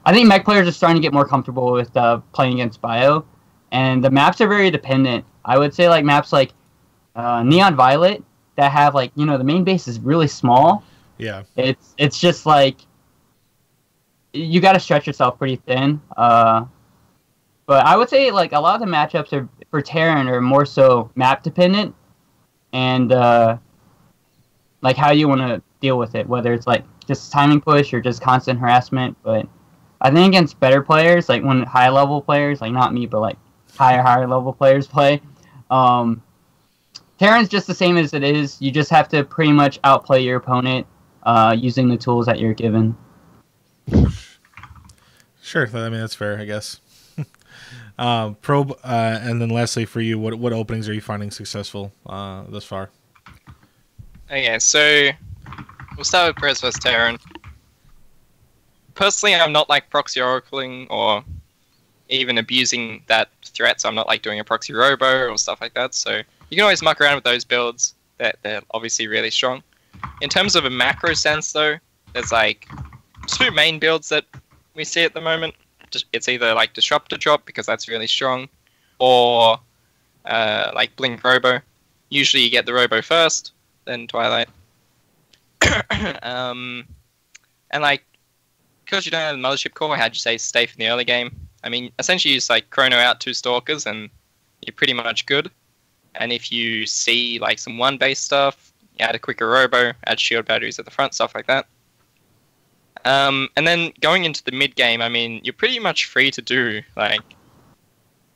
I think mech players are starting to get more comfortable with playing against Bio, and the maps are very dependent. I would say like maps like Neon Violet that have like the main base is really small. Yeah, it's just like you got to stretch yourself pretty thin. But I would say like a lot of the matchups are for Terran are more so map dependent, and like how you want to deal with it, whether it's like just timing push or just constant harassment. But I think against better players, like when high level players, like not me, but like higher level players play, Terran's just the same as it is. You just have to pretty much outplay your opponent using the tools that you're given. Sure, I mean that's fair, I guess. Probe, and then lastly for you, what openings are you finding successful thus far? Okay, so we'll start with Prez vs Terran. Personally, I'm not like proxy oracling or even abusing that threat, so I'm not like doing a proxy robo or stuff like that, so you can always muck around with those builds. They're obviously really strong. In terms of a macro sense though, there's like two main builds that we see at the moment. It's either like Disruptor Drop, because that's really strong, or like Blink Robo. Usually you get the Robo first, then Twilight. And like, because you don't have the Mothership Core, how'd you say safe in the early game? I mean, essentially you just like chrono out 2 Stalkers and you're pretty much good. And if you see like some 1-base stuff, you add a quicker Robo, add shield batteries at the front, stuff like that. And then going into the mid game, I mean, you're pretty much free to do like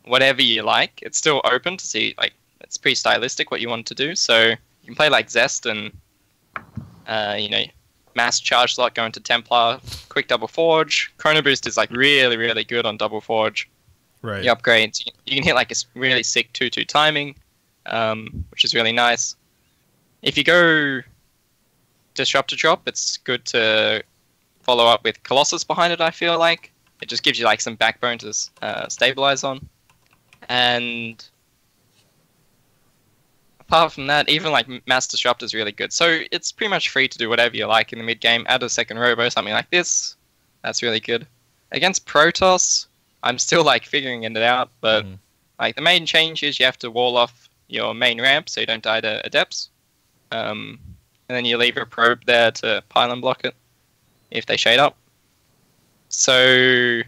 whatever you like. It's still open to see, like, it's pretty stylistic what you want to do. So you can play like Zest and mass charge slot, go into Templar, quick double forge. Chrono Boost is like really, really good on double forge. Right. The upgrades, you can hit like a really sick 2-2 timing, which is really nice. If you go Disruptor Drop, it's good to follow up with Colossus behind it, I feel like. It just gives you like some backbone to stabilize on. And apart from that, even like Mass Disrupt is really good. So it's pretty much free to do whatever you like in the mid game. Add a second Robo, something like this. That's really good. Against Protoss, I'm still like figuring it out, but like the main change is you have to wall off your main ramp so you don't die to Adepts. And then you leave a probe there to pylon block it if they shade up. So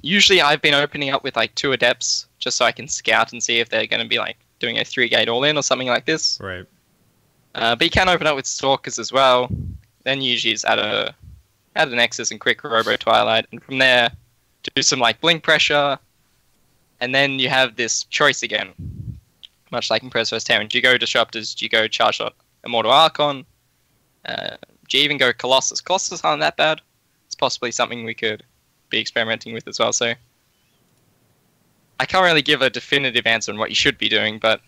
usually I've been opening up with like 2 Adepts just so I can scout and see if they're going to be like doing a 3-gate all-in or something like this. Right. But you can open up with Stalkers as well. Then usually just add a Nexus and quick Robo Twilight, and from there do some like blink pressure, and then you have this choice again, much like in Prez vs Terran. Do you go Disruptors? Do you go Charge Shot Immortal Archon? Do you even go Colossus? Colossus aren't that bad. It's possibly something we could be experimenting with as well. So I can't really give a definitive answer on what you should be doing, but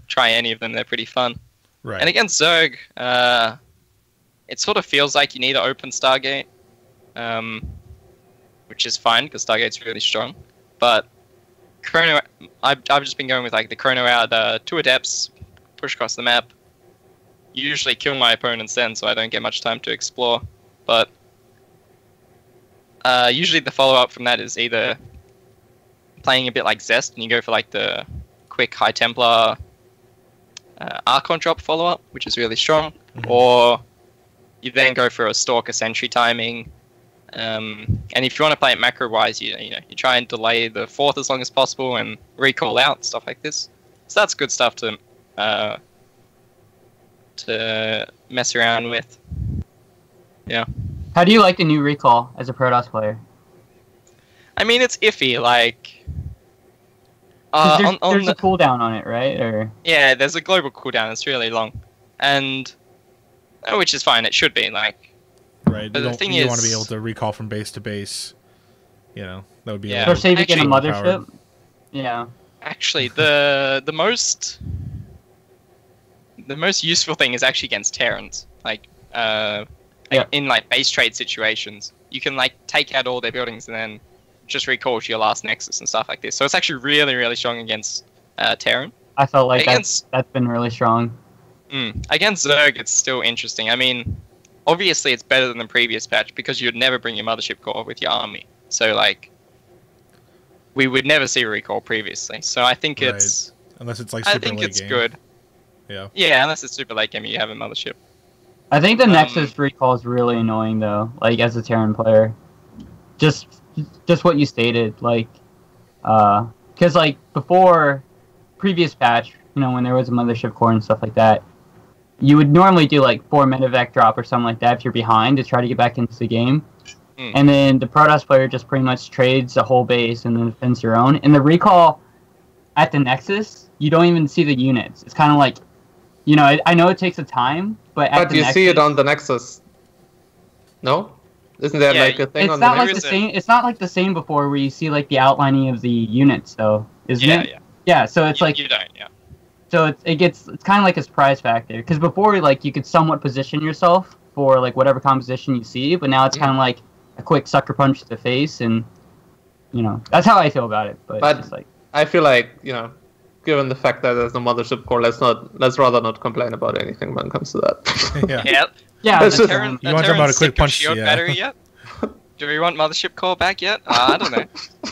try any of them. They're pretty fun. Right. And against Zerg, it sort of feels like you need to open Stargate, which is fine because Stargate's really strong. But Chrono, I've just been going with like the Chrono out 2 Adepts, push across the map. Usually kill my opponents then, so I don't get much time to explore. But usually the follow-up from that is either playing a bit like Zest, and you go for like the quick High Templar Archon drop follow-up, which is really strong, or you then go for a Stalker Sentry timing. And if you want to play it macro-wise, you try and delay the 4th as long as possible and recall out, stuff like this. So that's good stuff to mess around with. Yeah. How do you like the new recall as a Protoss player? I mean, it's iffy. Like, 'Cause there's a cooldown on it, right? Or yeah, there's a global cooldown. It's really long, and which is fine. It should be like. Right. But You the thing you is, want to be able to recall from base to base. You know, that would be. Yeah. A or say if you get a Actually- mothership. Yeah. Actually, the most useful thing is actually against Terrans. Like, Yeah. in like base trade situations, you can like take out all their buildings and then just recall to your last Nexus and stuff like this. So it's actually really, really strong against Terran. I felt like Against- that's been really strong. Against Zerg, it's still interesting. I mean, obviously it's better than the previous patch because you'd never bring your Mothership Core with your army. So like, we would never see a recall previously. So I think Right. it's. Unless it's like I super think late it's game. good. Yeah. Yeah, unless it's super late game, you have a Mothership. I think the Nexus recall is really annoying though. Like as a Terran player, just what you stated. Like, because like before previous patch, when there was a Mothership Core and stuff like that, you would normally do like 4 medevac drop or something like that if you're behind to try to get back into the game. And then the Protoss player just pretty much trades a whole base and then defends your own. And the recall at the Nexus, you don't even see the units. It's kind of like, I know it takes a time, but at But the you Nexus, see it on the Nexus. No? Isn't there Yeah, like a thing it's on the not like Nexus? the same. It's not like the same before where you see like the outlining of the units, though, isn't Yeah, it? yeah. Yeah. So it's like You don't, yeah. so it's kind of like a surprise factor because before like you could somewhat position yourself for like whatever composition you see, but now it's kind of like a quick sucker punch to the face, and that's how I feel about it. But, But- it's just like I feel like, given the fact that there's no Mothership Core, let's rather not complain about anything when it comes to that. Yeah. Yeah. yeah, That's the just- Terran- You want to talk about a quick sick of punch? Shield Yeah. battery yet? Do we want Mothership Core back yet? I don't know.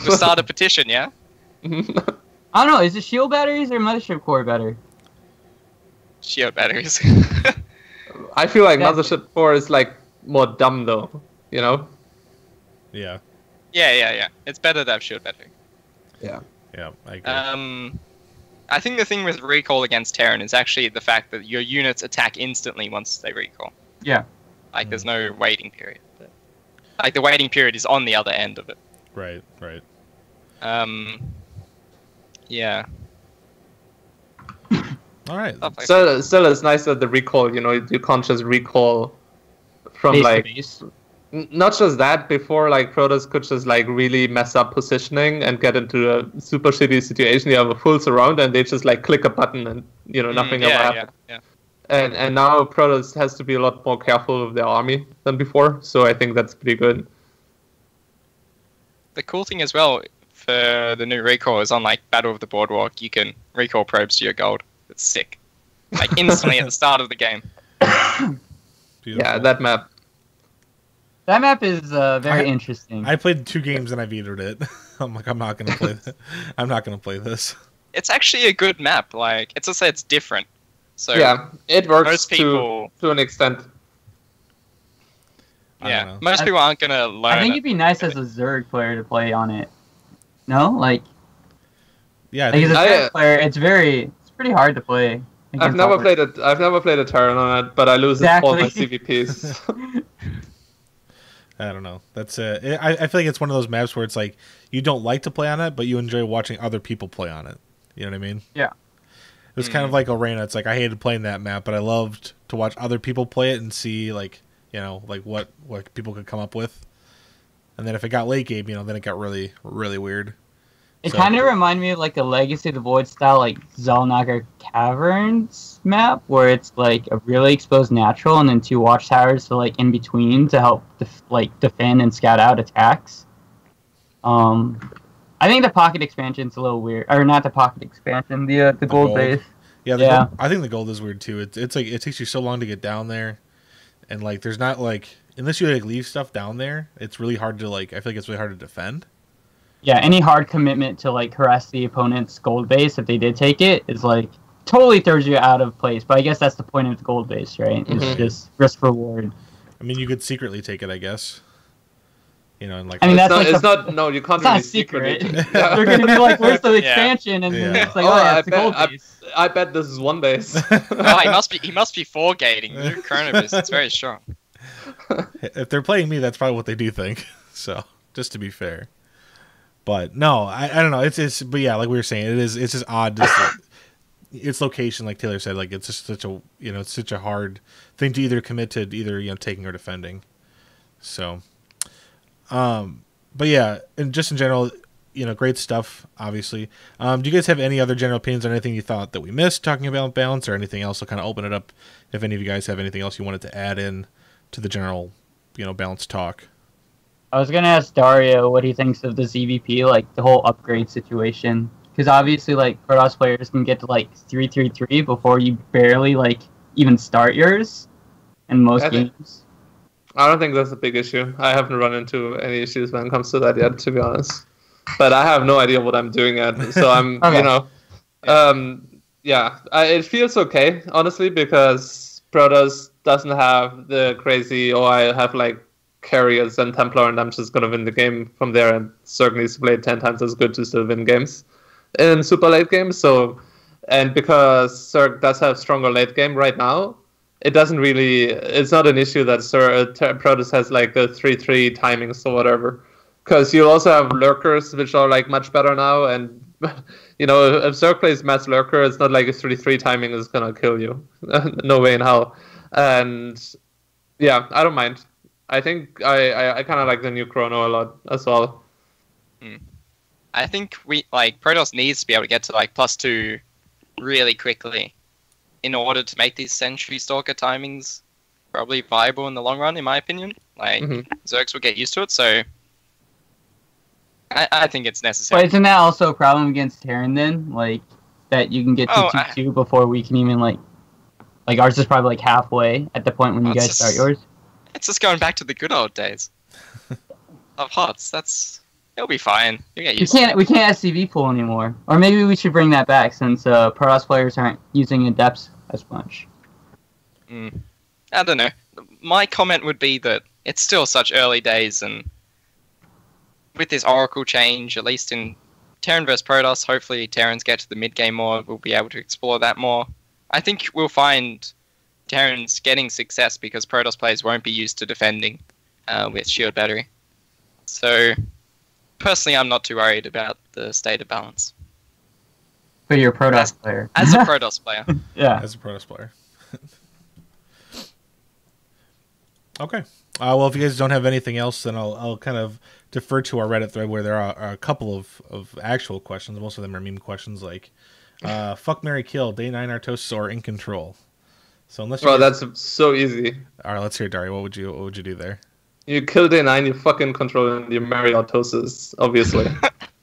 We'll start a petition, yeah? I don't know. Is it shield batteries or mothership core better? Shield batteries. I feel like Exactly. Mothership Core is like more dumb though, Yeah. yeah. It's better to have shield battery. Yeah. Yeah. I agree. I think the thing with recall against Terran is actually the fact that your units attack instantly once they recall. Yeah. Like, there's no waiting period. Like, the waiting period is on the other end of it. Right. Yeah. All right. Stuff like Still, it's nice that the recall, you can't just recall from Base to like base. not just that. Before, like Protoss could just like really mess up positioning and get into a super shitty situation. You have a full surround and they just like click a button and nothing ever happens. Yeah. And now Protoss has to be a lot more careful with their army than before. So I think that's pretty good. The cool thing as well for the new recall is on like Battle of the Boardwalk, you can recall probes to your gold. It's sick. Like instantly at the start of the game. Beautiful. Yeah, that map. That map is very interesting. I played 2 games and I vetoed it. I'm like, I'm not gonna play. I'm not gonna play this. It's actually a good map. Like, it's just it's different. So Yeah, it works most people, to an extent. I don't know. most people aren't gonna learn. I think it. it'd be nice as a Zerg player to play on it. No, like Yeah. I as think- a I, Zerg player, it's pretty hard to play. I've against never all played it. I've never played a Terran on it, but I lose all my Exactly. CVPs. I don't know. That's I feel like it's one of those maps where it's like you don't like to play on it, but you enjoy watching other people play on it. You know what I mean? Yeah. It was kind of like Arena. It's like I hated playing that map, but I loved to watch other people play it and see like what people could come up with. And then if it got late game, then it got really really weird. It So- kind of reminded me of like a Legacy of the Void style, like Zalnagar Caverns map, where it's like a really exposed natural and then 2 watchtowers to like in between to help defend and scout out attacks. I think the pocket expansion's a little weird, or not the pocket expansion, the gold gold. base. Yeah, Yeah. Gold, I think the gold is weird too. It's like it takes you so long to get down there, and like there's not like unless you like leave stuff down there, it's really hard to like. I feel like it's really hard to defend. yeah, any hard commitment to like harass the opponent's gold base if they did take it is like totally throws you out of place. But I guess that's the point of the gold base, right? It's just risk reward. I mean, you could secretly take it, I guess. You know, and like I mean, It's that's not, like it's the, not. No, you can't it's not really a secret. secretly. They're gonna be like, "Where's the Yeah. expansion?" And then Yeah. it's like, "Oh, yeah, it's a gold I, base." I bet this is one base. Oh, he must be four-gating. The new Chronobus, it's very strong. if they're playing me, that's probably what they do think. So, just to be fair. But no, I don't know. But yeah, like we were saying, it's just odd. Its location, like Taylor said, like it's just such a it's such a hard thing to either commit to either taking or defending. So, but yeah, and just in general, great stuff. Obviously, do you guys have any other general opinions on anything you thought that we missed talking about balance, or anything else to kind of open it up? If any of you guys have anything else you wanted to add in to the general, balance talk. I was gonna ask Dario what he thinks of the ZVP, like the whole upgrade situation, because obviously, like Protoss players can get to like 333 before you barely like even start yours in most games. I don't think that's a big issue. I haven't run into any issues when it comes to that yet, to be honest. But I have no idea what I'm doing yet, so I'm, Okay. it feels okay, honestly, because Protoss doesn't have the crazy, I have like carriers and Templar and I'm just gonna win the game from there, and Zerg needs to play 10 times as good to still win games in super late games. So, and because Zerg does have stronger late game right now, it's not an issue that Protoss has like a 3-3 timings or whatever. Because you also have lurkers, which are like much better now, and if Zerg plays mass lurker, it's not like a 3-3 timing is gonna kill you. No way in hell. And yeah, I don't mind. I think I kind of like the new Chrono a lot as well. I think Protoss needs to be able to get to like +2 really quickly in order to make these Sentry Stalker timings probably viable in the long run, in my opinion. Like Zergs will get used to it, so I think it's necessary. But isn't that also a problem against Terran then? Like that you can get to 2-2 before we can even like ours is probably like halfway at the point when you guys start yours. It's just going back to the good old days of HOTS. It'll be fine. You get used to it. We can't SCV pool anymore, or maybe we should bring that back since Protoss players aren't using Adepts as much. I don't know. My comment would be that it's still such early days, and with this Oracle change, at least in Terran vs Protoss, hopefully Terrans get to the mid game more. We'll be able to explore that more. I think we'll find Terrans getting success because Protoss players won't be used to defending with shield battery. So personally, I'm not too worried about the state of balance. But you're a Protoss player. As a Protoss player. Yeah. As a Protoss player. Okay. Well, if you guys don't have anything else, then I'll kind of defer to our Reddit thread where there are a couple of actual questions. Most of them are meme questions like, fuck, marry, kill, day 9 Artosis or in control. So unless that's so easy. All right, let's hear Dario. What would you do there? You kill day 9, you fucking control, and you marry Autosis, obviously.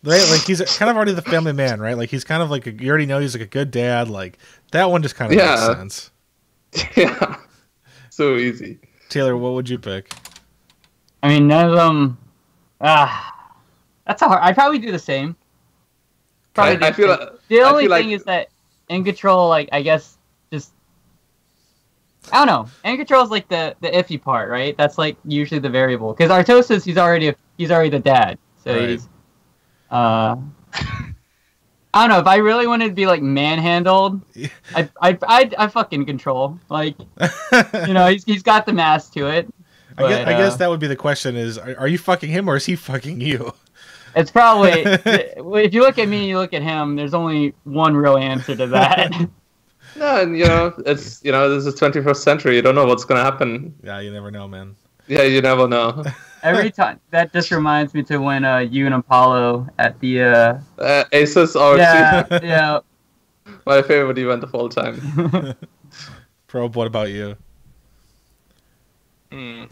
Right, like he's kind of already the family man, right? Like he's kind of like you already know he's like a good dad. Like that one just kind of makes sense. Yeah, so easy. Taylor, what would you pick? I mean, none of them. That's a hard. I'd probably do the same. I feel like, the only thing is that in control, like I guess, just I don't know. In control is like the iffy part, right? That's like usually the variable. Because Artosis, he's already the dad, so right. He's. I don't know. If I really wanted to be like manhandled, I fucking control. Like, he's got the mass to it. But, I guess that would be the question: is are you fucking him or is he fucking you? It's probably if you look at me, you look at him. There's only one real answer to that. Yeah, and it's this is 21st century. You don't know what's gonna happen. Yeah, you never know, man. Yeah, you never know. Every time that just reminds me to when you and Apollo at the Aces RC. yeah. My favorite event of all time. Probe, what about you? I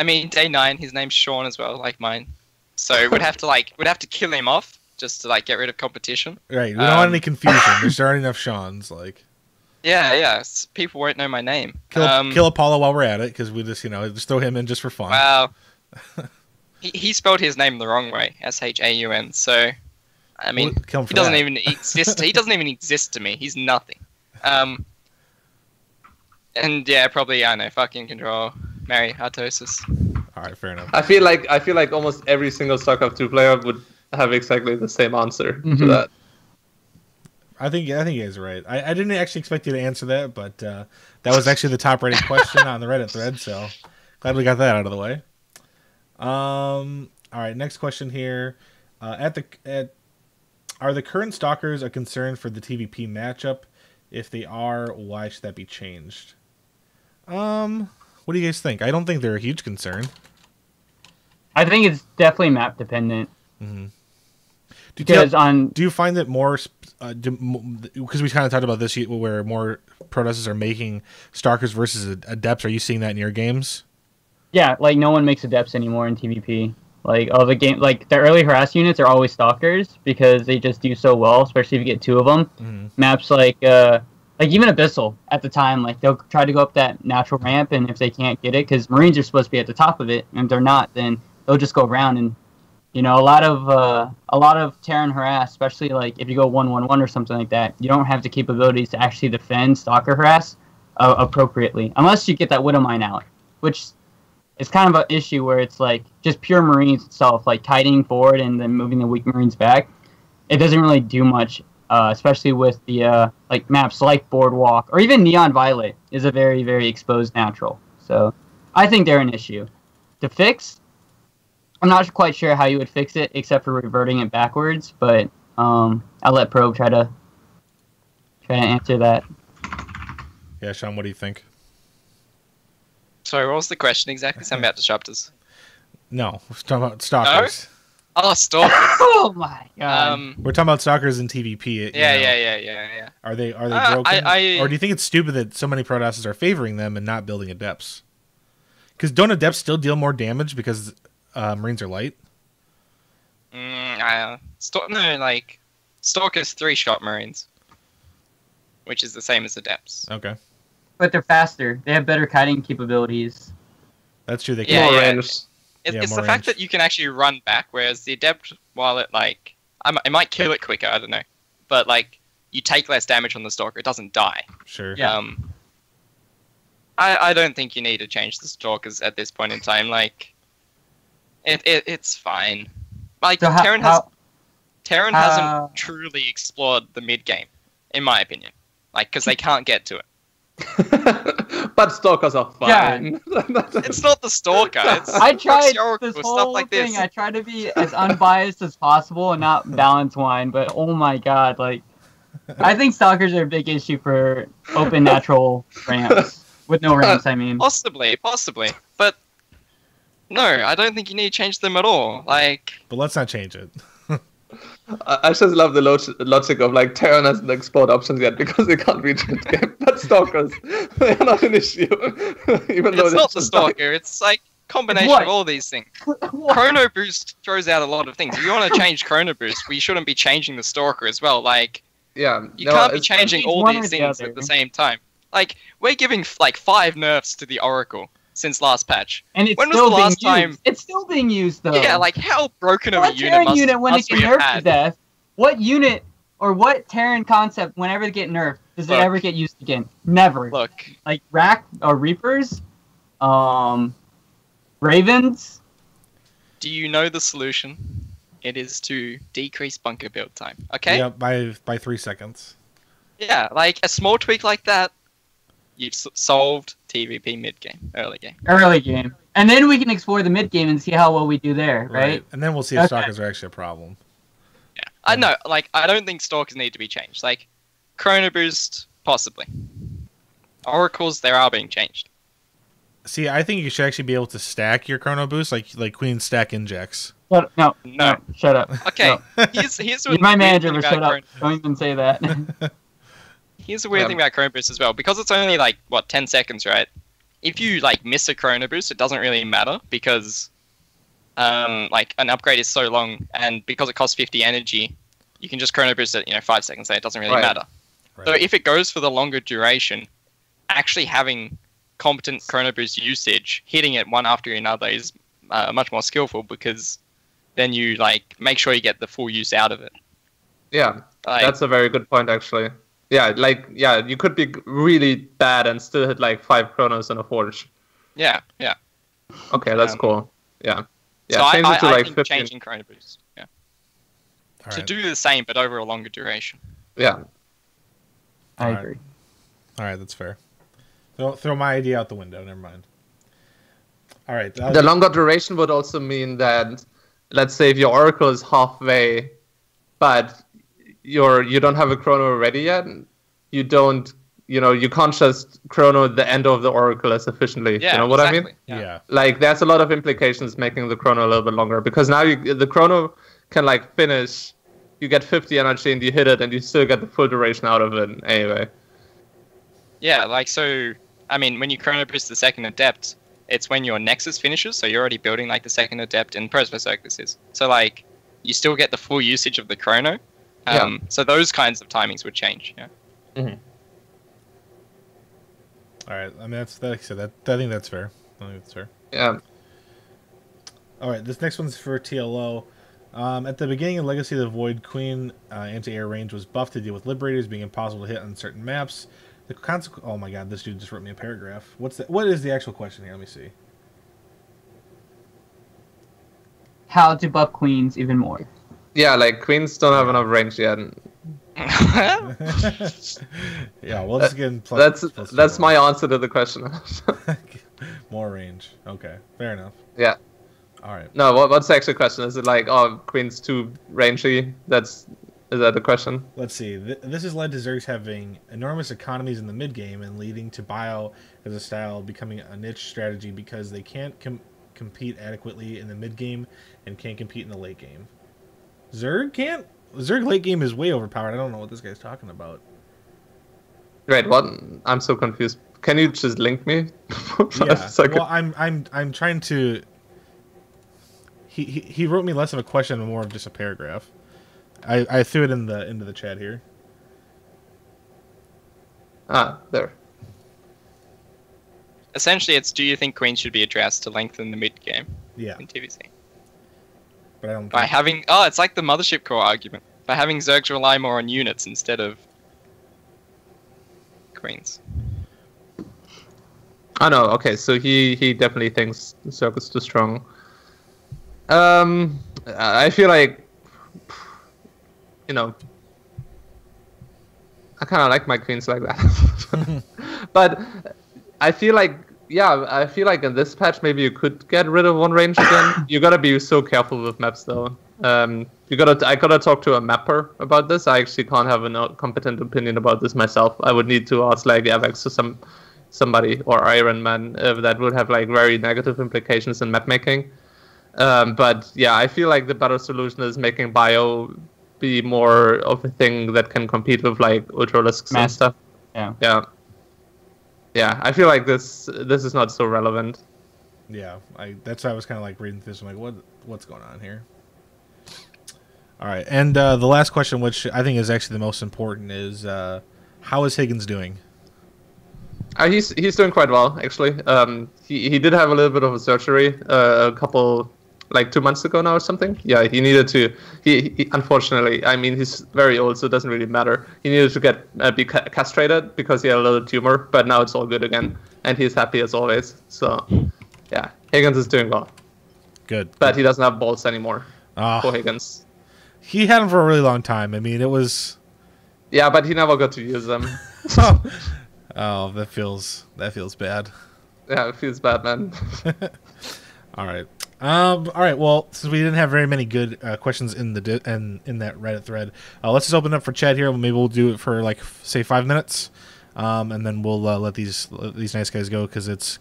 mean, day 9, his name's Sean as well, like mine. So we'd have to kill him off just to get rid of competition. Right, we don't want any confusion. There's already enough Seans, like. Yeah, people won't know my name. Kill Apollo while we're at it, because we just just throw him in just for fun. Wow. He spelled his name the wrong way, Shaun. So, I mean, Well, he doesn't even exist. He doesn't even exist to me. He's nothing. And yeah, probably I know. Fucking control, marry Artosis. All right, fair enough. I feel like almost every single StarCraft 2 player would have exactly the same answer to that. I think you guys are right. I didn't actually expect you to answer that, but that was actually the top rated question on the Reddit thread, so glad we got that out of the way. All right, next question here. Are the current Stalkers a concern for the TVP matchup? If they are, why should that be changed? What do you guys think? I don't think they're a huge concern. I think it's definitely map dependent. Mm-hmm. Do you find that more, because we kind of talked about this, where more protesters are making Stalkers versus Adepts, are you seeing that in your games? Yeah, like no one makes Adepts anymore in TVP. Like all the game, like the early harass units are always Stalkers because they just do so well, especially if you get two of them. Mm-hmm. Maps like even Abyssal at the time, like they'll try to go up that natural ramp, and if they can't get it, because Marines are supposed to be at the top of it, and if they're not, then they'll just go around. And you know, a lot of Terran harass, especially like if you go 1-1-1 or something like that, you don't have the capabilities to actually defend Stalker harass appropriately, unless you get that Widow Mine out, which is kind of an issue where it's like just pure Marines itself, like kiting forward and then moving the weak Marines back. It doesn't really do much, especially with the like maps like Boardwalk or even Neon Violet is a very, very exposed natural. So I think they're an issue. To fix, I'm not quite sure how you would fix it except for reverting it backwards, but I'll let Probe try to answer that. Yeah, Sean, what do you think? Sorry, what was the question exactly? Something about disruptors. No, we're talking about Stalkers. No? Oh, Stalkers. Oh my god. We're talking about Stalkers in TVP. Yeah. Are they broken? Or do you think it's stupid that so many protesters are favoring them and not building Adepts? Because don't Adepts still deal more damage because Marines are light? No, like Stalkers 3-shot Marines, which is the same as Adepts. Okay. But they're faster. They have better kiting capabilities. That's true. They Yeah, More yeah. range. It's more the fact range. that you can actually run back, whereas the Adept, while it like, it might kill it quicker, I don't know, but like you take less damage on the Stalker, it doesn't die. Sure. Yeah. I don't think you need to change the Stalkers at this point in time. Like, it's fine. Like So Terran hasn't truly explored the mid game, in my opinion. Like, because they can't get to it. But Stalkers are fine. Yeah. It's not the Stalker. It's I tried Oracle, this stuff whole like thing. this. I tried to be as unbiased as possible and not balance wine, but oh my god, like I think Stalkers are a big issue for open natural ramps. With no ramps, I mean. Possibly. But no, I don't think you need to change them at all. Like, But let's not change it. I just love the logic of like Terran hasn't explored options yet because they can't reach mid game. But Stalkers, they are not an issue. Even though it's not the Stalker, it's like combination What? of all these things. Chrono Boost throws out a lot of things. If you want to change Chrono Boost, we shouldn't be changing the Stalker as well. Like, Yeah, you can't be it's- changing all one or these the things other. at the same time. Like, we're giving like 5 nerfs to the Oracle since last patch. And it's When was still the being last time- used. It's still being used though. Yeah, like how broken of a what unit Terran must, unit when it must get we have nerfed to had? death? What unit or what Terran concept whenever they get nerfed does it Look. ever get used again? Never. Look, Like Rack or Reapers, Ravens. do you know the solution? It is to decrease bunker build time. Okay? Yeah, by 3 seconds. Yeah, like a small tweak like that, you've solved TVP mid game, early game. Early game. And then we can explore the mid game and see how well we do there, right? And then we'll see if Okay. Stalkers are actually a problem. Yeah, I know. Like, I don't think Stalkers need to be changed. Like, Chrono Boost, possibly. Oracles, they are being changed. See, I think you should actually be able to stack your Chrono Boost like Queen stack injects. No, No. shut up. Okay, No. here's You're what my the weird manager, thing but about shut up. Chrono- Don't even say that. Here's the weird thing about Chrono Boost as well. Because it's only like, 10 seconds, right? If you, like, miss a Chrono Boost, it doesn't really matter because, like, an upgrade is so long, and because it costs 50 energy, you can just Chrono Boost it, 5 seconds, so it doesn't really Right. matter. Right. So if it goes for the longer duration, actually having competent Chrono Boost usage, hitting it one after another is much more skillful, because then you like make sure you get the full use out of it. Yeah, Like, that's a very good point, actually. Yeah, you could be really bad and still hit like 5 chronos in a forge. yeah. Okay, that's cool. Yeah. Yeah, So change it to I like think 15. changing chrono boost, All to right. do the same but over a longer duration. Yeah. I Alright. agree. All right, that's fair. Throw my idea out the window. Never mind. All right. The longer duration would also mean that, let's say if your oracle is halfway, but you don't have a chrono ready yet, you can't just chrono the end of the oracle as efficiently. Yeah, You know what I mean? exactly. Yeah. Like, there's a lot of implications making the chrono a little bit longer, because now the chrono can like finish, you get 50 energy and you hit it and you still get the full duration out of it anyway. Yeah, like, so, I mean, when you chrono boost the second adept, it's when your nexus finishes, so you're already building like the second adept, and Pros Berserk this is. So like, you still get the full usage of the chrono. So those kinds of timings would change. Yeah. Mm-hmm. All right. I mean, that's like I said. I think that's fair. Yeah. All right. This next one's for TLO. At the beginning of Legacy of the Void, Queen anti-air range was buffed to deal with Liberators being impossible to hit on certain maps. The consequence. Oh my God! This dude just wrote me a paragraph. What is the actual question here? Let me see. How to buff queens even more. Yeah, like queens don't have enough range yet. Yeah, we'll just get in That's my answer to the question. more range. Okay, fair enough. Yeah. All right. No, what's the actual question? Is it like, oh, queen's too rangy? Is that the question? Let's see. This has led to Zergs having enormous economies in the mid game and leading to Bio as a style becoming a niche strategy because they can't compete adequately in the mid game and can't compete in the late game. Zerg can't. Zerg late game is way overpowered. I don't know what this guy's talking about. Right. What? I'm so confused. Can you just link me? Yeah. Well, I'm trying to. He wrote me less of a question and more of just a paragraph. I threw it into the chat here. Ah, there. Essentially, it's, do you think queens should be addressed to lengthen the mid game Yeah, in TVC? but I don't. By having, it's like the mothership core argument. By having Zergs rely more on units instead of queens. Oh no. Okay, so he definitely thinks the circle's too strong. I feel like, I kind of like my queens like that. But I feel like in this patch maybe you could get rid of one range again. You gotta be so careful with maps though. I gotta talk to a mapper about this. I actually can't have a competent opinion about this myself. I would need to ask like Avex or somebody or Iron Man that would have like very negative implications in map making. But yeah, I feel like the better solution is making Bio be more of a thing that can compete with like Ultralisks and stuff. Yeah. Yeah, I feel like this is not so relevant. Yeah, that's why I was kind of like reading this. I'm like, what's going on here? All right, and the last question, which I think is actually the most important, is how is Higgins doing? He's doing quite well actually. He did have a little bit of a surgery a couple, like 2 months ago now or something. Yeah, he needed to. He unfortunately, I mean, he's very old, so it doesn't really matter. He needed to be castrated because he had a little tumor, but now it's all good again, and he's happy as always. So, yeah, Higgins is doing well. Good. But he doesn't have balls anymore. For Higgins. He had them for a really long time. I mean, it was. Yeah, but he never got to use them. Oh, that feels bad. Yeah, it feels bad, man. All right. All right. Well, since we didn't have very many good questions in that Reddit thread, let's just open up for chat here. Maybe we'll do it for like say 5 minutes, and then we'll let these nice guys go because it's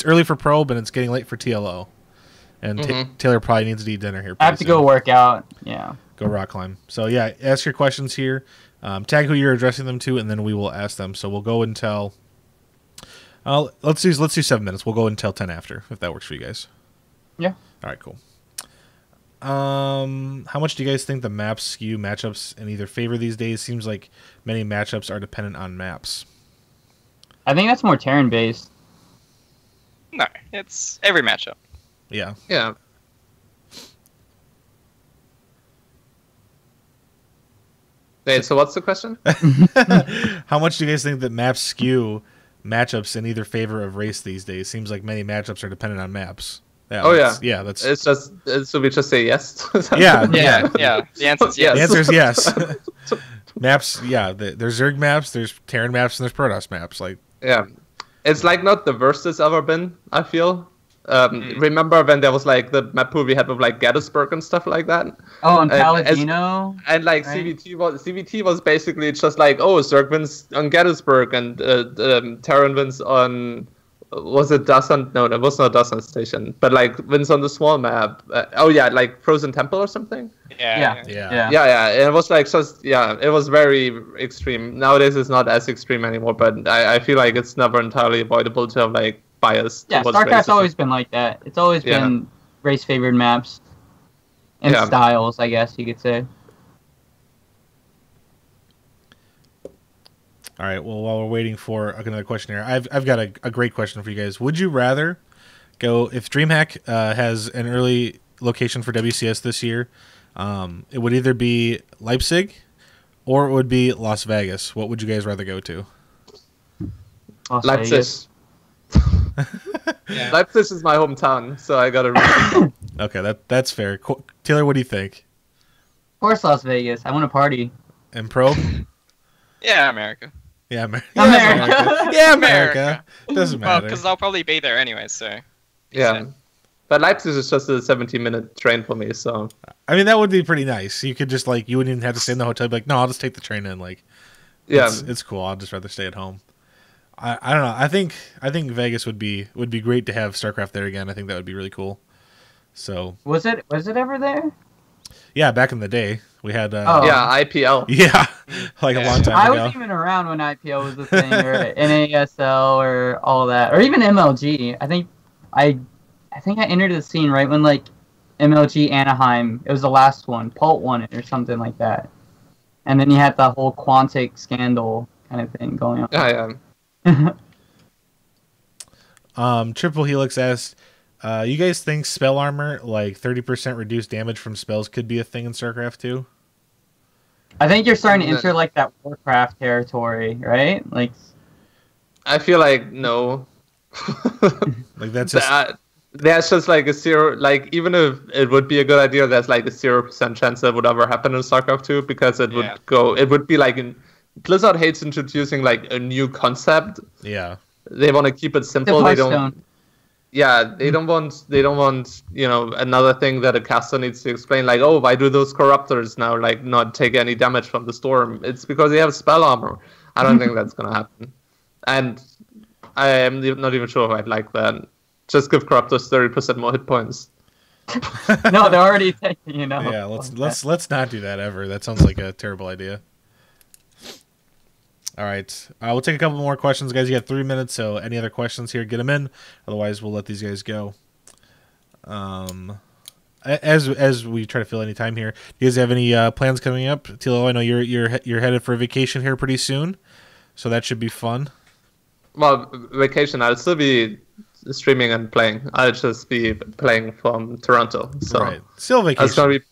early for Probe and it's getting late for TLO, and Taylor probably needs to eat dinner here. I have to go work out. Yeah. Go rock climb. So yeah, ask your questions here. Tag who you're addressing them to, and then we will ask them. So we'll go until. Let's do 7 minutes. We'll go until 10 after, if that works for you guys. Yeah. All right, cool. How much do you guys think the maps skew matchups in either favor these days? Seems like many matchups are dependent on maps. I think that's more Terran based. No, it's every matchup. Yeah. Yeah. Wait, so what's the question? How much do you guys think that maps skew matchups in either favor of race these days? Seems like many matchups are dependent on maps. Yeah, Oh yeah, yeah. That's it's just so we just say yes. yeah. Yeah. The answer is yes. The answer is yes. Maps, yeah. There's Zerg maps, there's Terran maps, and there's Protoss maps. Like, Yeah, it's like not the worst it's ever been. I feel. Remember when there was like the map pool we had with like Gettysburg and stuff like that? Oh, and Palladino. And like right? CVT was basically just like, oh, Zerg wins on Gettysburg and Terran wins on, was it Dasan? No, that was not Dasan Station, but like wins on the small map. Oh yeah, like Frozen Temple or something. Yeah. Yeah. It was like just it was very extreme. Nowadays it's not as extreme anymore, but I feel like it's never entirely avoidable to have like bias. Yeah, towards StarCraft's racism. always been like that. It's always been race favored maps and Yeah. styles, I guess you could say. all right. Well, while we're waiting for another question here, I've got a great question for you guys. Would you rather go if DreamHack has an early location for WCS this year? It would either be Leipzig or it would be Las Vegas. What would you guys rather go to? Las Leipzig. Vegas. Yeah. Leipzig is my hometown, so I gotta read. Okay, that's fair. Taylor, what do you think? Of course, Las Vegas. I want to party. And Probe? Yeah, America. Yeah, America. America. Yeah, America. Doesn't Well, matter. because I'll probably be there anyway, so. Yeah. But Leipzig is just a 17-minute train for me, so I mean, that would be pretty nice. You could just like you wouldn't even have to stay in the hotel. Be like, no, I'll just take the train in. Like, yeah. it's cool. I'd just rather stay at home. I don't know. I think Vegas would be great to have StarCraft there again. I think that would be really cool. So Was it ever there? yeah, back in the day we had Oh. Yeah, IPL. yeah, like a long time I ago. wasn't even around when IPL was a thing, or NASL, or all that, or even MLG. I think I entered the scene right when like MLG Anaheim. It was the last one. Pult won it or something like that. And then you had the whole Quantic scandal kind of thing going on. Yeah. Triple Helix asked, you guys think spell armor, like 30% reduced damage from spells, could be a thing in StarCraft 2? I think you're starting to enter like that Warcraft territory, right? Like, I feel like no. Like that's just, There's just like a zero, like even if it would be a good idea, there's like a 0% chance that would ever happen in StarCraft 2 because it would be like Blizzard hates introducing like a new concept. yeah. They want to keep it simple. They don't. Yeah, they don't want another thing that a caster needs to explain, like, oh, why do those corruptors now like not take any damage from the storm? It's because they have spell armor. I don't think that's gonna happen, and I am not even sure if I'd like that. Just give corruptors 30% more hit points. No, they're already taking, Yeah, let's not do that ever. That sounds like a terrible idea. All right, we'll take a couple more questions, guys. You got 3 minutes, so any other questions here, get them in. Otherwise, we'll let these guys go. As we try to fill any time here, do you guys have any plans coming up? TLO, I know you're headed for a vacation here pretty soon, so that should be fun. Well, vacation, I'll still be streaming and playing. I'll just be playing from Toronto. So right, still vacation. It's gonna be,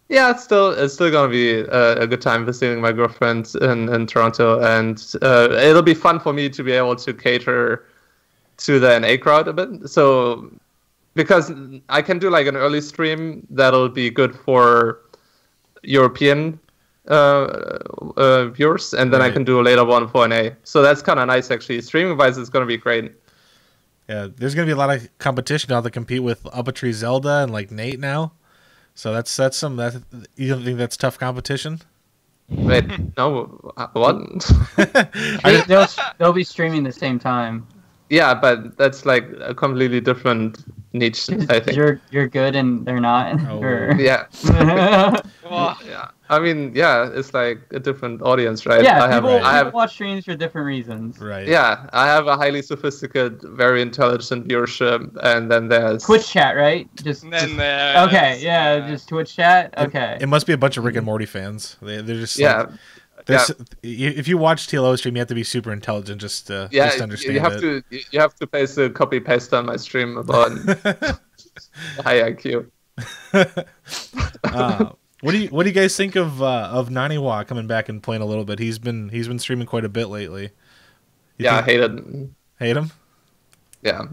yeah, it's still gonna be a good time visiting my girlfriend in Toronto, and it'll be fun for me to be able to cater to the NA crowd a bit. So because I can do like an early stream that'll be good for European viewers, and then I can do a later one for NA. So that's kind of nice, actually. Streaming wise, it's gonna be great. Yeah, there's gonna be a lot of competition now to compete with Uppertree Zelda and like Nate now. So that's you don't think that's tough competition? Wait, no, what? They'll be streaming the same time. Yeah, but that's like a completely different niche, I think. You're good and they're not. Oh. Yeah. Well, Yeah. I mean, yeah, it's like a different audience, right? Yeah, I people have, watch streams for different reasons. Right. yeah, I have a highly sophisticated, very intelligent viewership, and then there's Twitch chat, right? Just okay, yeah, just Twitch chat. Okay. It must be a bunch of Rick and Morty fans. They're just yeah, If you watch TLO stream, you have to be super intelligent just to understand you have it. to place a copy paste on my stream about High IQ. What do you guys think of Naniwa coming back and playing a little bit? He's been streaming quite a bit lately. I hate it. Hate him? Yeah.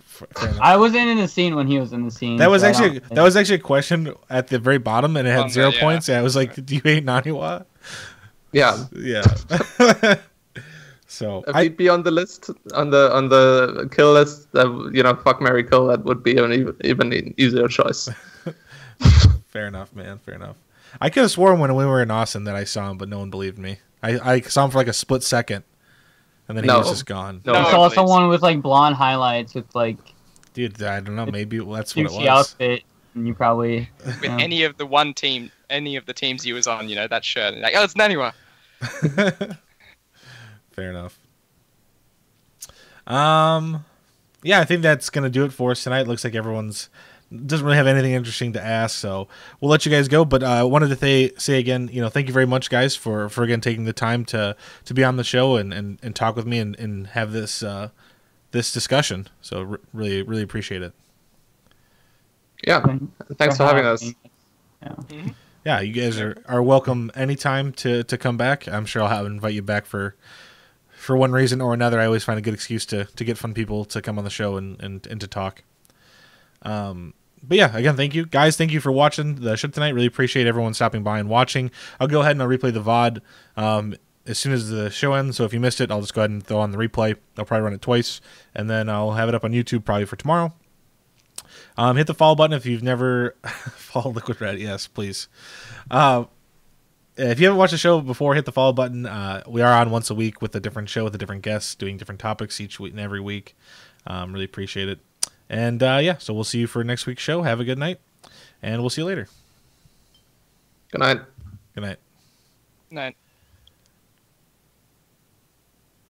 Fair enough. I wasn't in the scene when he was in the scene. That was so actually a question at the very bottom, and it had 0 points. And I was like, "Do you hate Naniwa?" Yeah. Yeah. So If he'd be on the list, on the kill list, fuck, marry, kill, that would be an even easier choice. Fair enough, man. Fair enough. I could have sworn when we were in Austin that I saw him, but no one believed me. I saw him for like a split second, and then he was just gone. No, I saw someone with like blonde highlights with like. Dude, I don't know. Maybe that's what it was. Outfit, and you probably With any of the teams he was on, that shirt, and like, oh, it's Naniwa. Fair enough. Yeah, I think that's gonna do it for us tonight. Looks like everyone's doesn't really have anything interesting to ask, so we'll let you guys go. But I wanted to say again, thank you very much, guys, for again taking the time to be on the show and talk with me and have this this discussion. So really, really appreciate it. Yeah, thanks for having us. Yeah, you guys are welcome anytime to come back. I'm sure I'll invite you back for one reason or another. I always find a good excuse to get fun people to come on the show and to talk. But yeah, again, thank you guys. Thank you for watching the show tonight. Really appreciate everyone stopping by and watching. I'll go ahead and I'll replay the VOD as soon as the show ends. So if you missed it, I'll just go ahead and throw on the replay. I'll probably run it twice, and then I'll have it up on YouTube probably for tomorrow. Hit the follow button if you've never followed Liquid Red. Yes, please. If you haven't watched the show before, hit the follow button. We are on once a week with a different show with a different guest, doing different topics each week and every week. Really appreciate it. And yeah, so we'll see you for next week's show. Have a good night, and we'll see you later. Good night. Good night. Night.